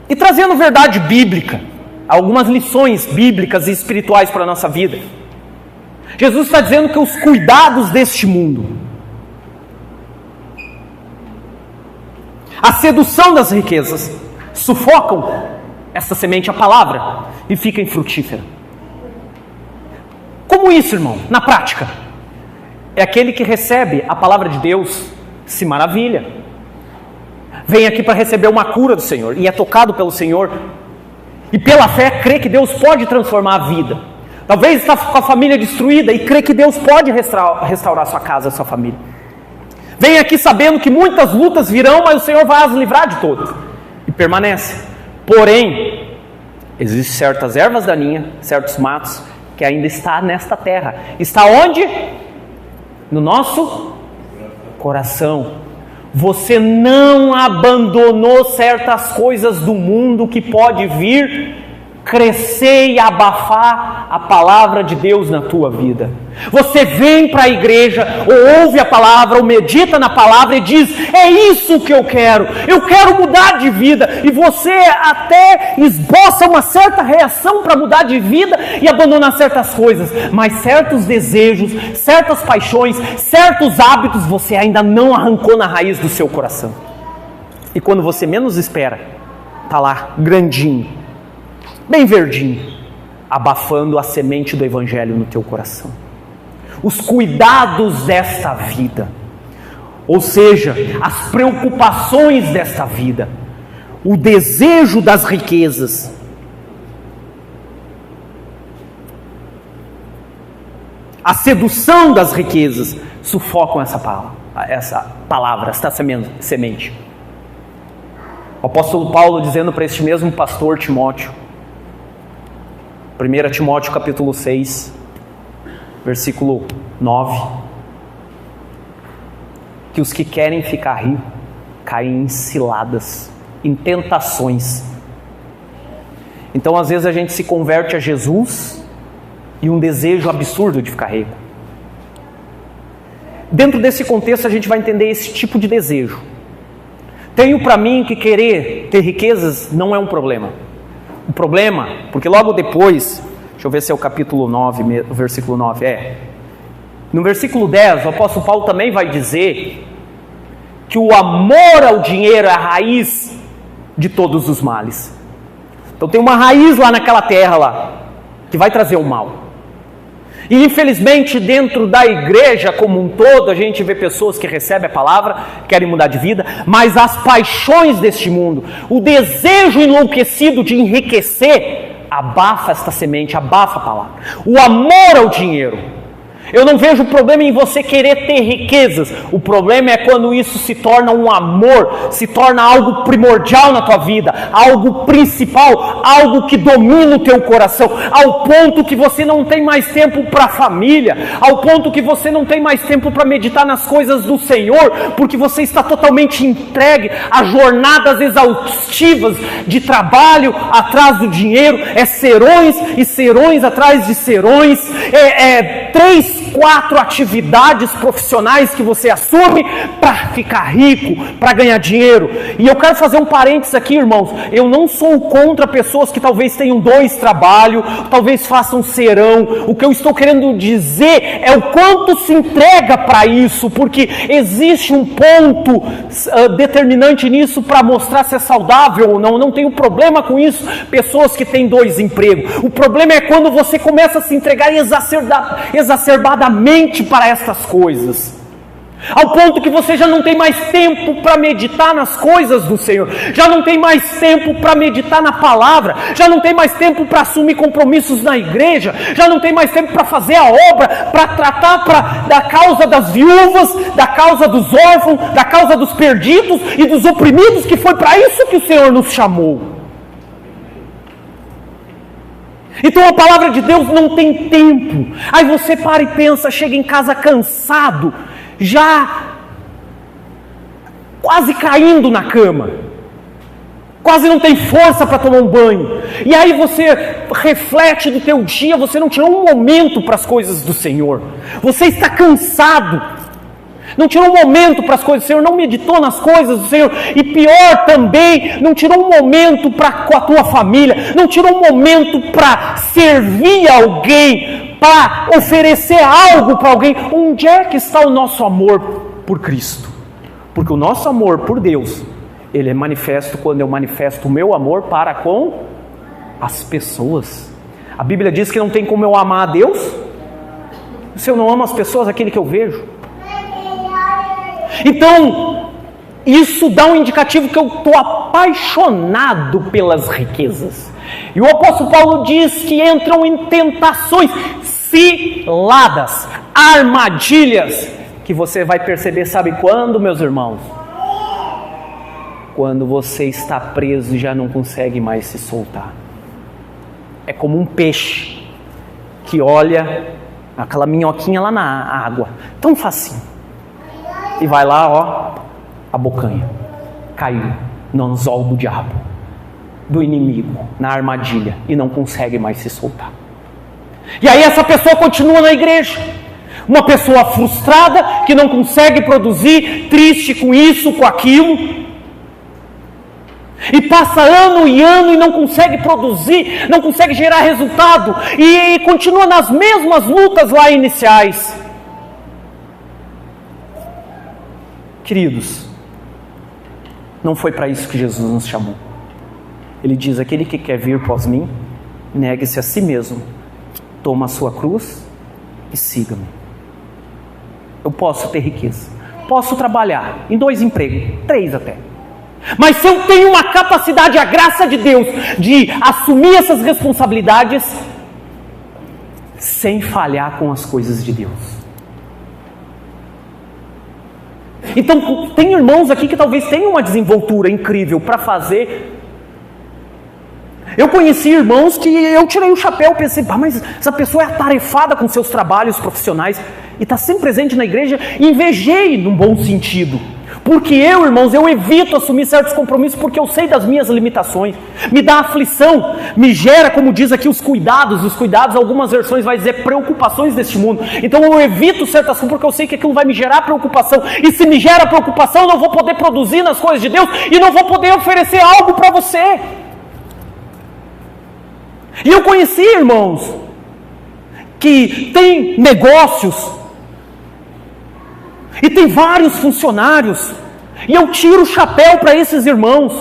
E trazendo verdade bíblica, algumas lições bíblicas e espirituais para a nossa vida. Jesus está dizendo que os cuidados deste mundo A sedução das riquezas sufocam essa semente, a palavra, e fica infrutífera. Como isso, irmão? Na prática, é aquele que recebe a palavra de Deus, se maravilha, vem aqui para receber uma cura do Senhor, e é tocado pelo Senhor, e pela fé crê que Deus pode transformar a vida. Talvez está com a família destruída e crê que Deus pode restaurar sua casa, sua família. Vem aqui sabendo que muitas lutas virão, mas o Senhor vai as livrar de todas. E permanece. Porém, existem certas ervas daninhas, certos matos, que ainda está nesta terra. Está onde? No nosso coração. Você não abandonou certas coisas do mundo que pode vir crescer e abafar a palavra de Deus na tua vida. Você vem para a igreja, ou ouve a palavra, ou medita na palavra e diz: é isso que eu quero mudar de vida, e você até esboça uma certa reação para mudar de vida e abandonar certas coisas, mas certos desejos, certas paixões, certos hábitos você ainda não arrancou na raiz do seu coração, e quando você menos espera, está lá, grandinho, bem verdinho, abafando a semente do evangelho no teu coração. Os cuidados desta vida, ou seja, as preocupações desta vida, o desejo das riquezas, a sedução das riquezas, sufocam essa palavra, esta semente. O apóstolo Paulo dizendo para este mesmo pastor Timóteo, 1 Timóteo capítulo 6, versículo 9, que os que querem ficar ricos caem em ciladas, em tentações. Então às vezes a gente se converte a Jesus e um desejo absurdo de ficar rico. Dentro desse contexto a gente vai entender esse tipo de desejo. Tenho para mim que querer ter riquezas não é um problema. O problema, porque logo depois, deixa eu ver se é o capítulo 9, o versículo 9, no versículo 10, o apóstolo Paulo também vai dizer que o amor ao dinheiro é a raiz de todos os males. Então tem uma raiz lá naquela terra lá, que vai trazer o mal. E infelizmente dentro da igreja como um todo, a gente vê pessoas que recebem a palavra, querem mudar de vida, mas as paixões deste mundo, o desejo enlouquecido de enriquecer, abafa esta semente, abafa a palavra. O amor ao dinheiro. Eu não vejo problema em você querer ter riquezas. O problema é quando isso se torna um amor, se torna algo primordial na tua vida, algo principal, algo que domina o teu coração, ao ponto que você não tem mais tempo para a família, ao ponto que você não tem mais tempo para meditar nas coisas do Senhor, porque você está totalmente entregue a jornadas exaustivas de trabalho atrás do dinheiro, serões e serões atrás de serões, 3, 4 atividades profissionais que você assume para ficar rico, para ganhar dinheiro. E eu quero fazer um parênteses aqui, irmãos. Eu não sou contra pessoas que talvez tenham 2 trabalhos, talvez façam serão. O que eu estou querendo dizer é o quanto se entrega para isso, porque existe um ponto determinante nisso para mostrar se é saudável ou não. Eu não tenho problema com isso, pessoas que têm 2 empregos. O problema é quando você começa a se entregar exacerbadamente para estas coisas, ao ponto que você já não tem mais tempo para meditar nas coisas do Senhor, já não tem mais tempo para meditar na palavra, já não tem mais tempo para assumir compromissos na igreja, já não tem mais tempo para fazer a obra, para tratar da causa das viúvas, da causa dos órfãos, da causa dos perdidos e dos oprimidos, que foi para isso que o Senhor nos chamou. Então a palavra de Deus não tem tempo. Aí você para e pensa, chega em casa cansado, já quase caindo na cama, quase não tem força para tomar um banho. E aí você reflete do teu dia, você não tirou um momento para as coisas do Senhor. Você está cansado. Não tirou um momento para as coisas do Senhor, não meditou nas coisas do Senhor, e pior também, não tirou um momento com a tua família, não tirou um momento para servir alguém, para oferecer algo para alguém. Onde é que está o nosso amor por Cristo? Porque o nosso amor por Deus, Ele é manifesto quando eu manifesto o meu amor para com as pessoas. A Bíblia diz que não tem como eu amar a Deus se eu não amo as pessoas, aquele que eu vejo. Então, isso dá um indicativo que eu estou apaixonado pelas riquezas. E o apóstolo Paulo diz que entram em tentações, ciladas, armadilhas, que você vai perceber, sabe quando, meus irmãos? Quando você está preso e já não consegue mais se soltar. É como um peixe que olha aquela minhoquinha lá na água, tão facinho, e vai lá, ó, abocanha, caiu no anzol do diabo, do inimigo, na armadilha, e não consegue mais se soltar. E aí essa pessoa continua na igreja, uma pessoa frustrada, que não consegue produzir, triste com isso, com aquilo, e passa ano e ano e não consegue produzir, não consegue gerar resultado, e continua nas mesmas lutas lá iniciais. Queridos, não foi para isso que Jesus nos chamou. Ele diz: aquele que quer vir após mim, negue-se a si mesmo, toma a sua cruz e siga-me. Eu posso ter riqueza, posso trabalhar em 2 empregos, 3 até, mas se eu tenho uma capacidade, a graça de Deus, de assumir essas responsabilidades sem falhar com as coisas de Deus. Então, tem irmãos aqui que talvez tenham uma desenvoltura incrível para fazer. Eu conheci irmãos que eu tirei o chapéu, pensei, mas essa pessoa é atarefada com seus trabalhos profissionais e está sempre presente na igreja, e invejei num bom sentido. Porque eu, irmãos, eu evito assumir certos compromissos porque eu sei das minhas limitações. Me dá aflição, me gera, como diz aqui, os cuidados, algumas versões vai dizer preocupações deste mundo. Então eu evito certas coisas porque eu sei que aquilo vai me gerar preocupação. E se me gera preocupação, eu não vou poder produzir nas coisas de Deus e não vou poder oferecer algo para você. E eu conheci irmãos que têm negócios e tem vários funcionários, e eu tiro o chapéu para esses irmãos.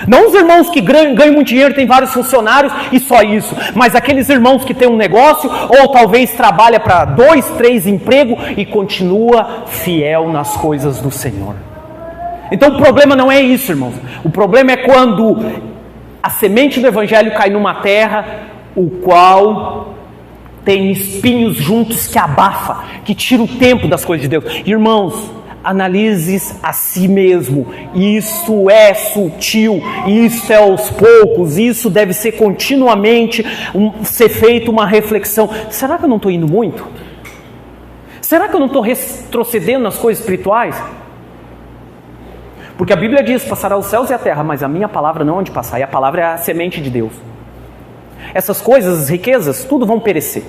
Não os irmãos que ganham muito dinheiro, tem vários funcionários e só isso, mas aqueles irmãos que têm um negócio, ou talvez trabalha para 2, 3 empregos e continua fiel nas coisas do Senhor. Então o problema não é isso, irmãos. O problema é quando a semente do Evangelho cai numa terra, o qual tem espinhos juntos que abafa, que tira o tempo das coisas de Deus. Irmãos, analise a si mesmo. Isso é sutil, isso é aos poucos, isso deve ser continuamente ser feito uma reflexão. Será que eu não estou indo muito? Será que eu não estou retrocedendo nas coisas espirituais? Porque a Bíblia diz: passará os céus e a terra, mas a minha palavra não há de passar, e a palavra é a semente de Deus. Essas coisas, as riquezas, tudo vão perecer,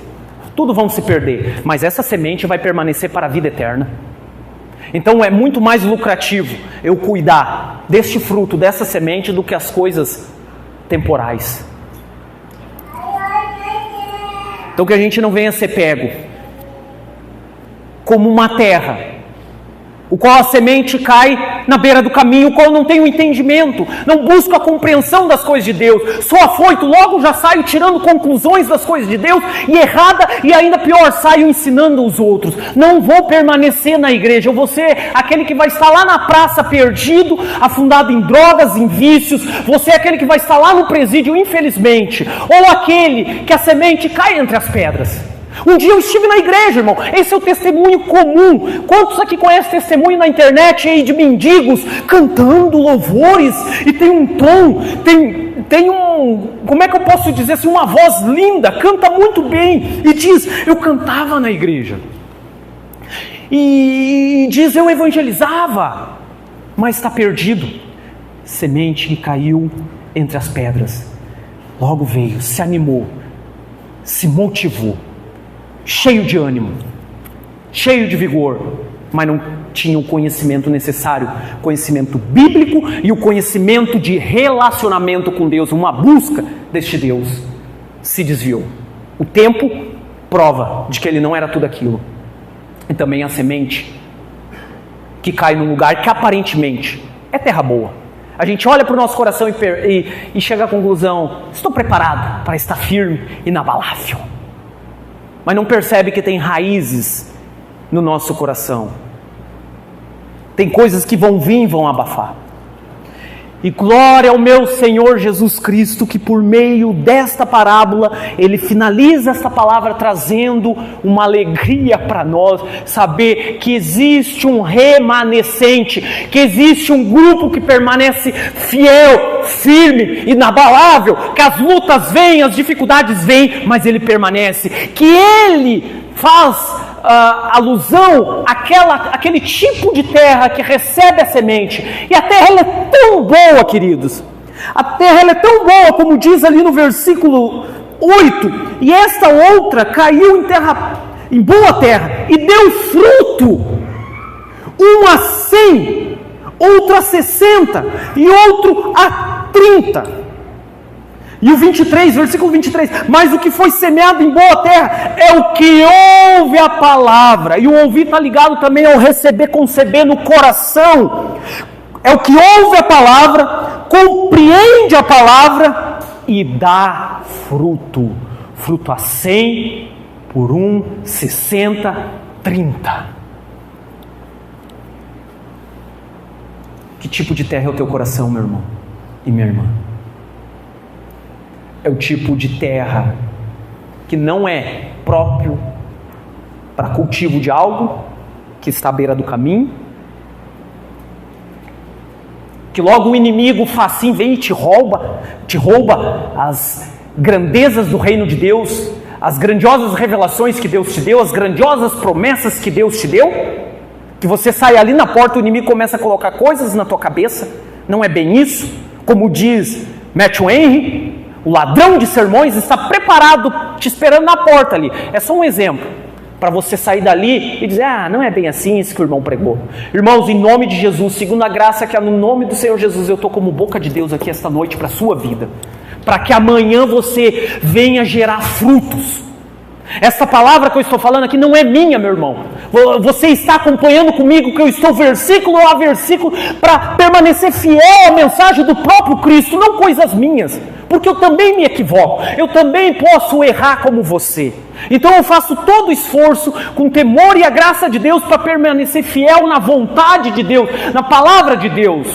tudo vão se perder, mas essa semente vai permanecer para a vida eterna. Então é muito mais lucrativo eu cuidar deste fruto, dessa semente, do que as coisas temporais. Então que a gente não venha ser pego como uma terra, o qual a semente cai na beira do caminho, o qual não tem o entendimento, não busca a compreensão das coisas de Deus, sou afoito, logo já saio tirando conclusões das coisas de Deus, e errada, e ainda pior, saio ensinando os outros. Não vou permanecer na igreja, eu vou ser aquele que vai estar lá na praça perdido, afundado em drogas, em vícios, você é aquele que vai estar lá no presídio, infelizmente, ou aquele que a semente cai entre as pedras. Um dia eu estive na igreja, irmão, esse é o testemunho comum. Quantos aqui conhecem testemunho na internet aí de mendigos cantando louvores, e tem um tom, tem um, como é que eu posso dizer assim, uma voz linda, canta muito bem, e diz: eu cantava na igreja, e diz: eu evangelizava, mas está perdido. Semente que caiu entre as pedras, logo veio, se animou, se motivou, cheio de ânimo, cheio de vigor, mas não tinha o conhecimento necessário, conhecimento bíblico e o conhecimento de relacionamento com Deus, uma busca deste Deus. Se desviou. O tempo prova de que ele não era tudo aquilo. E também a semente que cai num lugar que aparentemente é terra boa, A gente olha para o nosso coração e chega à conclusão: estou preparado para estar firme e inabalável. Mas não percebe que tem raízes no nosso coração. Tem coisas que vão vir e vão abafar. E glória ao meu Senhor Jesus Cristo, que por meio desta parábola, Ele finaliza esta palavra trazendo uma alegria para nós, saber que existe um remanescente, que existe um grupo que permanece fiel, firme, inabalável, que as lutas vêm, as dificuldades vêm, mas Ele permanece, que Ele faz alusão àquele tipo de terra que recebe a semente. E a terra ela é tão boa, queridos. A terra ela é tão boa, como diz ali no versículo 8. E esta outra caiu em boa terra e deu fruto. Um a 100, outro a 60 e outro a 30. E o 23, versículo 23, mas o que foi semeado em boa terra é o que ouve a palavra. E o ouvir está ligado também ao receber, conceber no coração. É o que ouve a palavra, compreende a palavra e dá fruto. Fruto a 100, por 60, 30. Que tipo de terra é o teu coração, meu irmão e minha irmã? É o tipo de terra que não é próprio para cultivo de algo que está à beira do caminho, que logo o inimigo facinho vem e te rouba as grandezas do reino de Deus, as grandiosas revelações que Deus te deu, as grandiosas promessas que Deus te deu, que você sai ali na porta e o inimigo começa a colocar coisas na tua cabeça. Não é bem isso, como diz Matthew Henry. O ladrão de sermões está preparado, te esperando na porta ali. É só um exemplo, para você sair dali e dizer: não é bem assim isso que o irmão pregou. Irmãos, em nome de Jesus, segundo a graça que há no nome do Senhor Jesus, eu estou como boca de Deus aqui esta noite para a sua vida, para que amanhã você venha gerar frutos. Essa palavra que eu estou falando aqui não é minha, meu irmão. Você está acompanhando comigo, que eu estou versículo a versículo, para permanecer fiel à mensagem do próprio Cristo, não coisas minhas, porque eu também me equivoco, eu também posso errar como você. Então eu faço todo o esforço, com temor e a graça de Deus, para permanecer fiel na vontade de Deus, na palavra de Deus.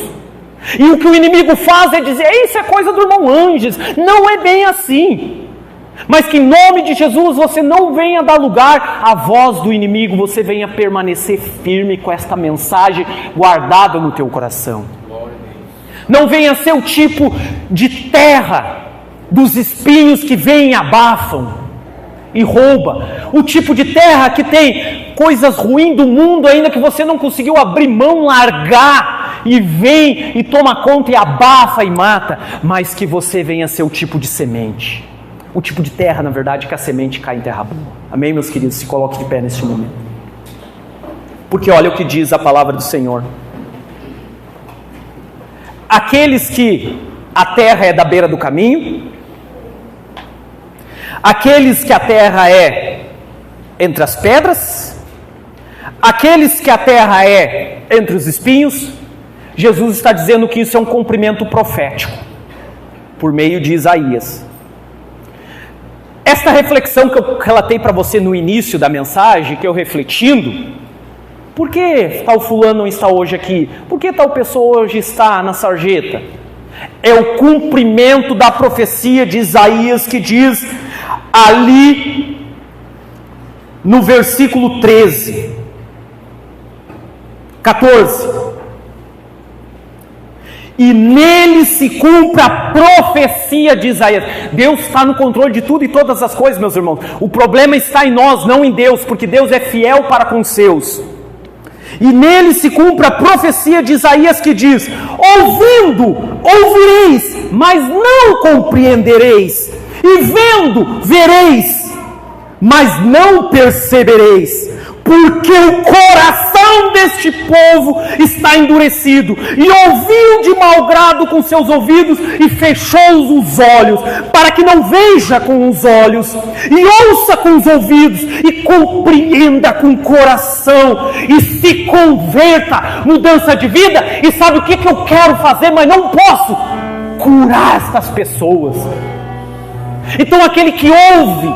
E o que o inimigo faz é dizer: isso é coisa do irmão Anges. Não é bem assim. Mas que em nome de Jesus você não venha dar lugar à voz do inimigo, você venha permanecer firme com esta mensagem guardada no teu coração. Não venha ser o tipo de terra dos espinhos que vêm e abafam e rouba, o tipo de terra que tem coisas ruins do mundo ainda que você não conseguiu abrir mão, largar, e vem e toma conta e abafa e mata, mas que você venha ser o tipo de semente, o tipo de terra, na verdade, que a semente cai em terra boa. Amém, meus queridos? Se coloque de pé neste momento. Porque olha o que diz a palavra do Senhor. Aqueles que a terra é da beira do caminho, aqueles que a terra é entre as pedras, aqueles que a terra é entre os espinhos, Jesus está dizendo que isso é um cumprimento profético, por meio de Isaías. Esta reflexão que eu relatei para você no início da mensagem, que eu refletindo, por que tal fulano não está hoje aqui? Por que tal pessoa hoje está na sarjeta? É o cumprimento da profecia de Isaías, que diz ali no versículo 14: e nele se cumpre a profecia de Isaías. Deus está no controle de tudo e todas as coisas, meus irmãos. O problema está em nós, não em Deus, porque Deus é fiel para com os seus. E nele se cumpre a profecia de Isaías, que diz: ouvindo, ouvireis, mas não compreendereis, e vendo, vereis, mas não percebereis, porque o coração coração deste povo está endurecido, e ouviu de mau grado com seus ouvidos, e fechou os olhos, para que não veja com os olhos, e ouça com os ouvidos, e compreenda com o coração, e se converta, mudança de vida. E sabe o que eu quero fazer, mas não posso? Curar estas pessoas. Então aquele que ouve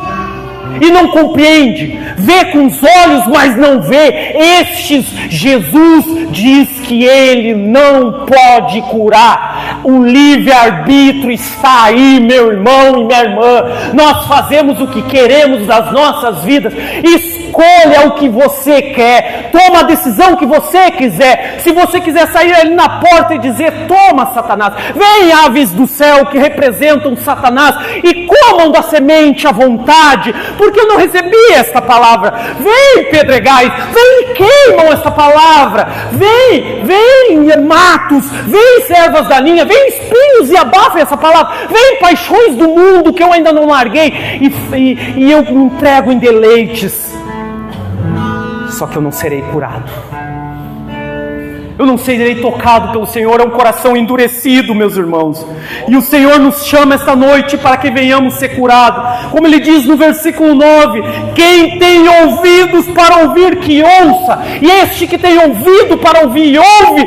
e não compreende, vê com os olhos, mas não vê, estes Jesus diz que ele não pode curar. O livre-arbítrio está aí, meu irmão e minha irmã. Nós fazemos o que queremos das nossas vidas. Escolha o que você quer, toma a decisão que você quiser. Se você quiser sair ali na porta e dizer: toma, Satanás, vem, aves do céu que representam Satanás, e comam da semente à vontade, porque eu não recebi esta palavra. Vem, pedregais, vem e queimam esta palavra. Vem matos, vem servas daninhas, vem espinhos e abafem essa palavra. Vem paixões do mundo que eu ainda não larguei, e eu me entrego em deleites. Só que eu não serei curado, eu não serei tocado pelo Senhor. É um coração endurecido, meus irmãos. E o Senhor nos chama esta noite para que venhamos ser curados. Como Ele diz no versículo 9: quem tem ouvidos para ouvir, que ouça. E este que tem ouvido para ouvir e ouve,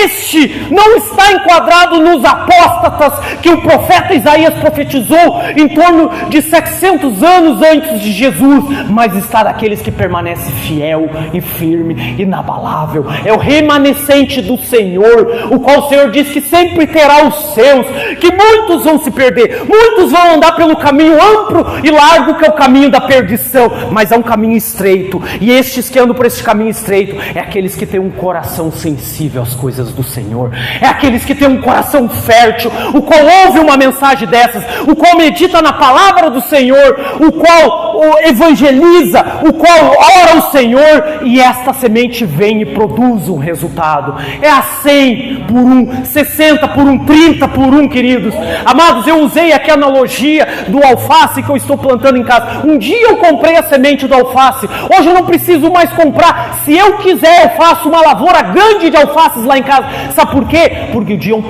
este não está enquadrado nos apóstatas que o profeta Isaías profetizou em torno de 700 anos antes de Jesus, mas está daqueles que permanece fiel e firme, inabalável. É o remanescente do Senhor, o qual o Senhor diz que sempre terá os seus, que muitos vão se perder, muitos vão andar pelo caminho amplo e largo, que é o caminho da perdição, mas é um caminho estreito, e estes que andam por esse caminho estreito, é aqueles que têm um coração sensível às coisas do Senhor, é aqueles que têm um coração fértil, o qual ouve uma mensagem dessas, o qual medita na palavra do Senhor, o qual evangeliza, o qual ora ao Senhor, e esta semente vem e produz um resultado. É a 100 por 1, 60 por 1, 30 por 1, queridos. Amados, eu usei aqui a analogia do alface que eu estou plantando em casa. Um dia eu comprei a semente do alface, hoje eu não preciso mais comprar. Se eu quiser, eu faço uma lavoura grande de alfaces lá em casa. Sabe por quê? Porque um dia eu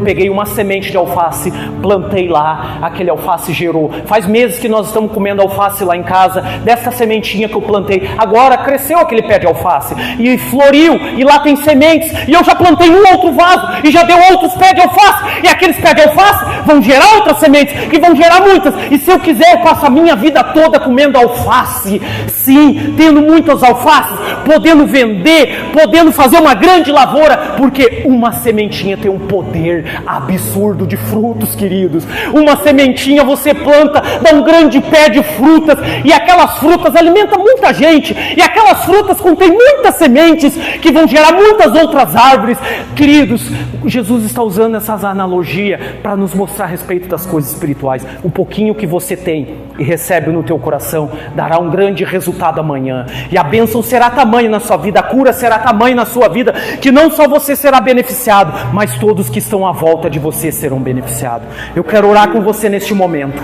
peguei uma semente de alface, plantei lá, aquele alface gerou. Faz meses que nós estamos comendo alface lá em casa, dessa sementinha que eu plantei. Agora cresceu aquele pé de alface e floriu, e lá tem sementes, e eu já plantei um outro vaso, e já deu outros pés de alface, e aqueles pés de alface vão gerar outras sementes, que vão gerar muitas, e se eu quiser, eu passo a minha vida toda comendo alface, sim, tendo muitas alfaces, podendo vender, podendo fazer uma grande lavoura, porque uma sementinha tem um poder absurdo de frutos, queridos. Uma sementinha você planta, dá um grande pé de frutas, e aquelas frutas alimentam muita gente, e aquelas frutas contêm muitas sementes, que vão gerar muitas outras árvores. Queridos, Jesus está usando essas analogias para nos mostrar a respeito das coisas espirituais. O pouquinho que você tem e recebe no teu coração dará um grande resultado amanhã, e a bênção será tamanha na sua vida, a cura será tamanha na sua vida, que não só você será beneficiado, mas todos que estão à volta de você serão beneficiados. Eu quero orar com você neste momento.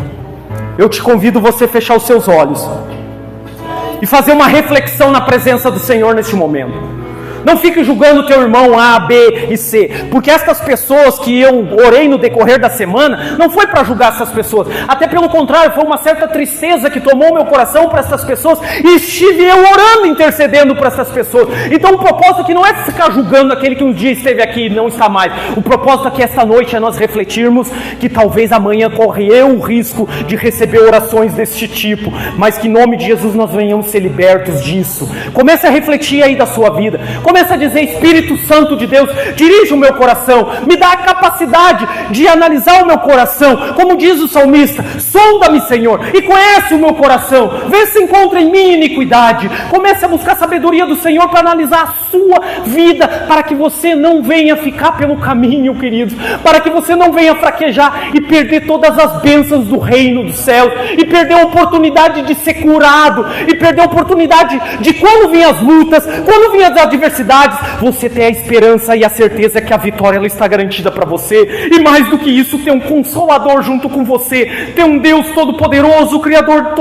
Eu te convido você a fechar os seus olhos e fazer uma reflexão na presença do Senhor neste momento. Não fique julgando o teu irmão A, B e C, porque essas pessoas que eu orei no decorrer da semana, não foi para julgar essas pessoas, até pelo contrário, foi uma certa tristeza que tomou meu coração para essas pessoas, e estive eu orando, intercedendo para essas pessoas. Então o propósito aqui não é ficar julgando aquele que um dia esteve aqui e não está mais. O propósito aqui esta noite é nós refletirmos que talvez amanhã corre o risco de receber orações deste tipo, mas que em nome de Jesus nós venhamos ser libertos disso. Comece a refletir aí da sua vida, começa a dizer: Espírito Santo de Deus, dirige o meu coração, me dá a capacidade de analisar o meu coração, como diz o salmista: sonda-me, Senhor, e conhece o meu coração, vê se encontra em mim iniquidade. Comece a buscar a sabedoria do Senhor para analisar a sua vida, para que você não venha ficar pelo caminho, queridos, para que você não venha fraquejar e perder todas as bênçãos do reino dos céus, e perder a oportunidade de ser curado, e perder a oportunidade de, quando vinham as lutas, quando vinham as adversidades, adversidades, você tem a esperança e a certeza que a vitória ela está garantida para você. E mais do que isso, tem um Consolador junto com você, tem um Deus Todo-Poderoso, Criador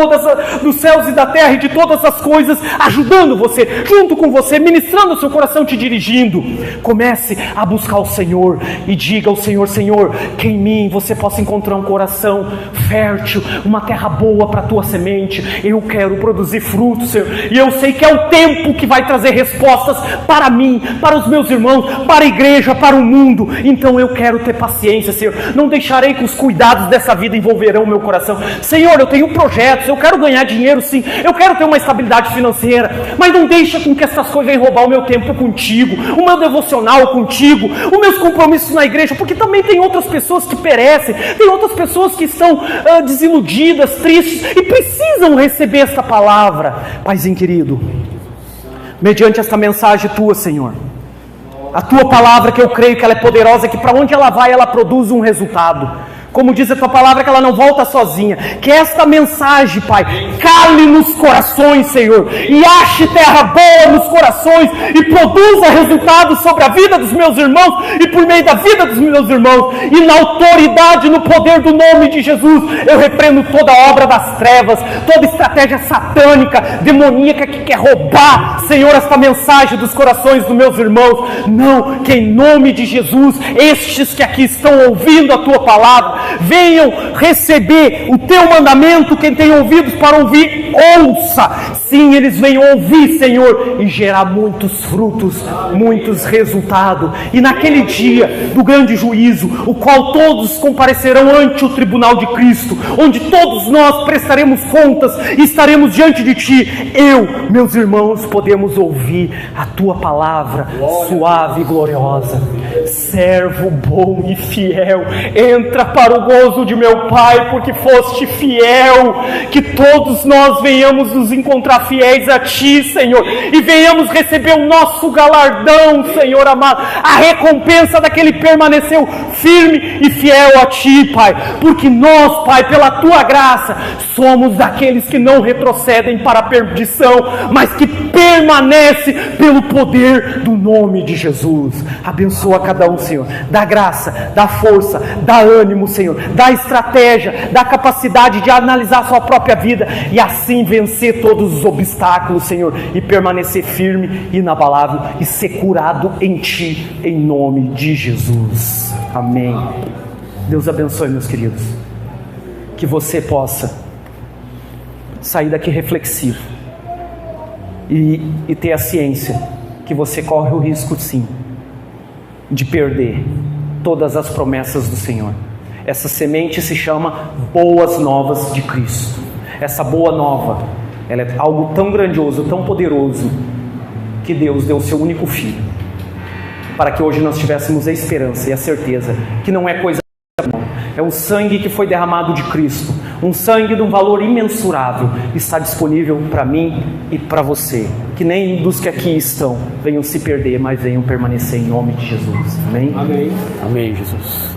dos céus e da terra e de todas as coisas, ajudando você, junto com você, ministrando o seu coração, te dirigindo. Comece a buscar o Senhor e diga ao Senhor: Senhor, que em mim você possa encontrar um coração fértil, uma terra boa para a tua semente. Eu quero produzir frutos, Senhor, e eu sei que é o tempo que vai trazer respostas para mim, para os meus irmãos, para a igreja, para o mundo. Então eu quero ter paciência, Senhor. Não deixarei que os cuidados dessa vida envolverão o meu coração. Senhor, eu tenho projetos, eu quero ganhar dinheiro, sim, eu quero ter uma estabilidade financeira, mas não deixa com que essas coisas venham roubar o meu tempo contigo, o meu devocional contigo, os meus compromissos na igreja, porque também tem outras pessoas que perecem, tem outras pessoas que estão desiludidas, tristes, e precisam receber esta palavra. Paizinho querido, mediante esta mensagem tua, Senhor, a tua palavra, que eu creio que ela é poderosa, que para onde ela vai, ela produz um resultado. Como diz a tua palavra, que ela não volta sozinha. Que esta mensagem, Pai, cale nos corações, Senhor, e ache terra boa nos corações, e produza resultados sobre a vida dos meus irmãos, e por meio da vida dos meus irmãos, e na autoridade, no poder do nome de Jesus, eu repreendo toda obra das trevas, toda estratégia satânica, demoníaca, que quer roubar, Senhor, esta mensagem dos corações dos meus irmãos. Não, que em nome de Jesus, estes que aqui estão ouvindo a tua palavra, venham receber o teu mandamento. Quem tem ouvidos para ouvir, ouça. Sim, eles venham ouvir, Senhor, e gerar muitos frutos, muitos resultados. E naquele dia do grande juízo, o qual todos comparecerão ante o tribunal de Cristo, onde todos nós prestaremos contas e estaremos diante de Ti, eu, meus irmãos, podemos ouvir a Tua palavra suave e gloriosa: servo bom e fiel, entra para o gozo de meu Pai, porque foste fiel. Que todos nós venhamos nos encontrar fiéis a Ti, Senhor, e venhamos receber o nosso galardão, Senhor amado, a recompensa daquele que permaneceu firme e fiel a Ti, Pai, porque nós, Pai, pela Tua graça, somos daqueles que não retrocedem para a perdição, mas que permanece pelo poder do nome de Jesus. Abençoa cada um, Senhor, dá graça, dá força, dá ânimo, Senhor, dá estratégia, dá capacidade de analisar a sua própria vida e assim vencer todos os obstáculos, Senhor, e permanecer firme, inabalável e ser curado em Ti, em nome de Jesus. Amém. Deus abençoe, meus queridos, que você possa sair daqui reflexivo e ter a ciência que você corre o risco, sim, de perder todas as promessas do Senhor. Essa semente se chama Boas Novas de Cristo. Essa boa nova, ela é algo tão grandioso, tão poderoso, que Deus deu o seu único filho, para que hoje nós tivéssemos a esperança e a certeza que não é coisa não. É o sangue que foi derramado de Cristo, um sangue de um valor imensurável, está disponível para mim e para você. Que nem dos que aqui estão venham se perder, mas venham permanecer em nome de Jesus. Amém? Amém. Amém, Jesus.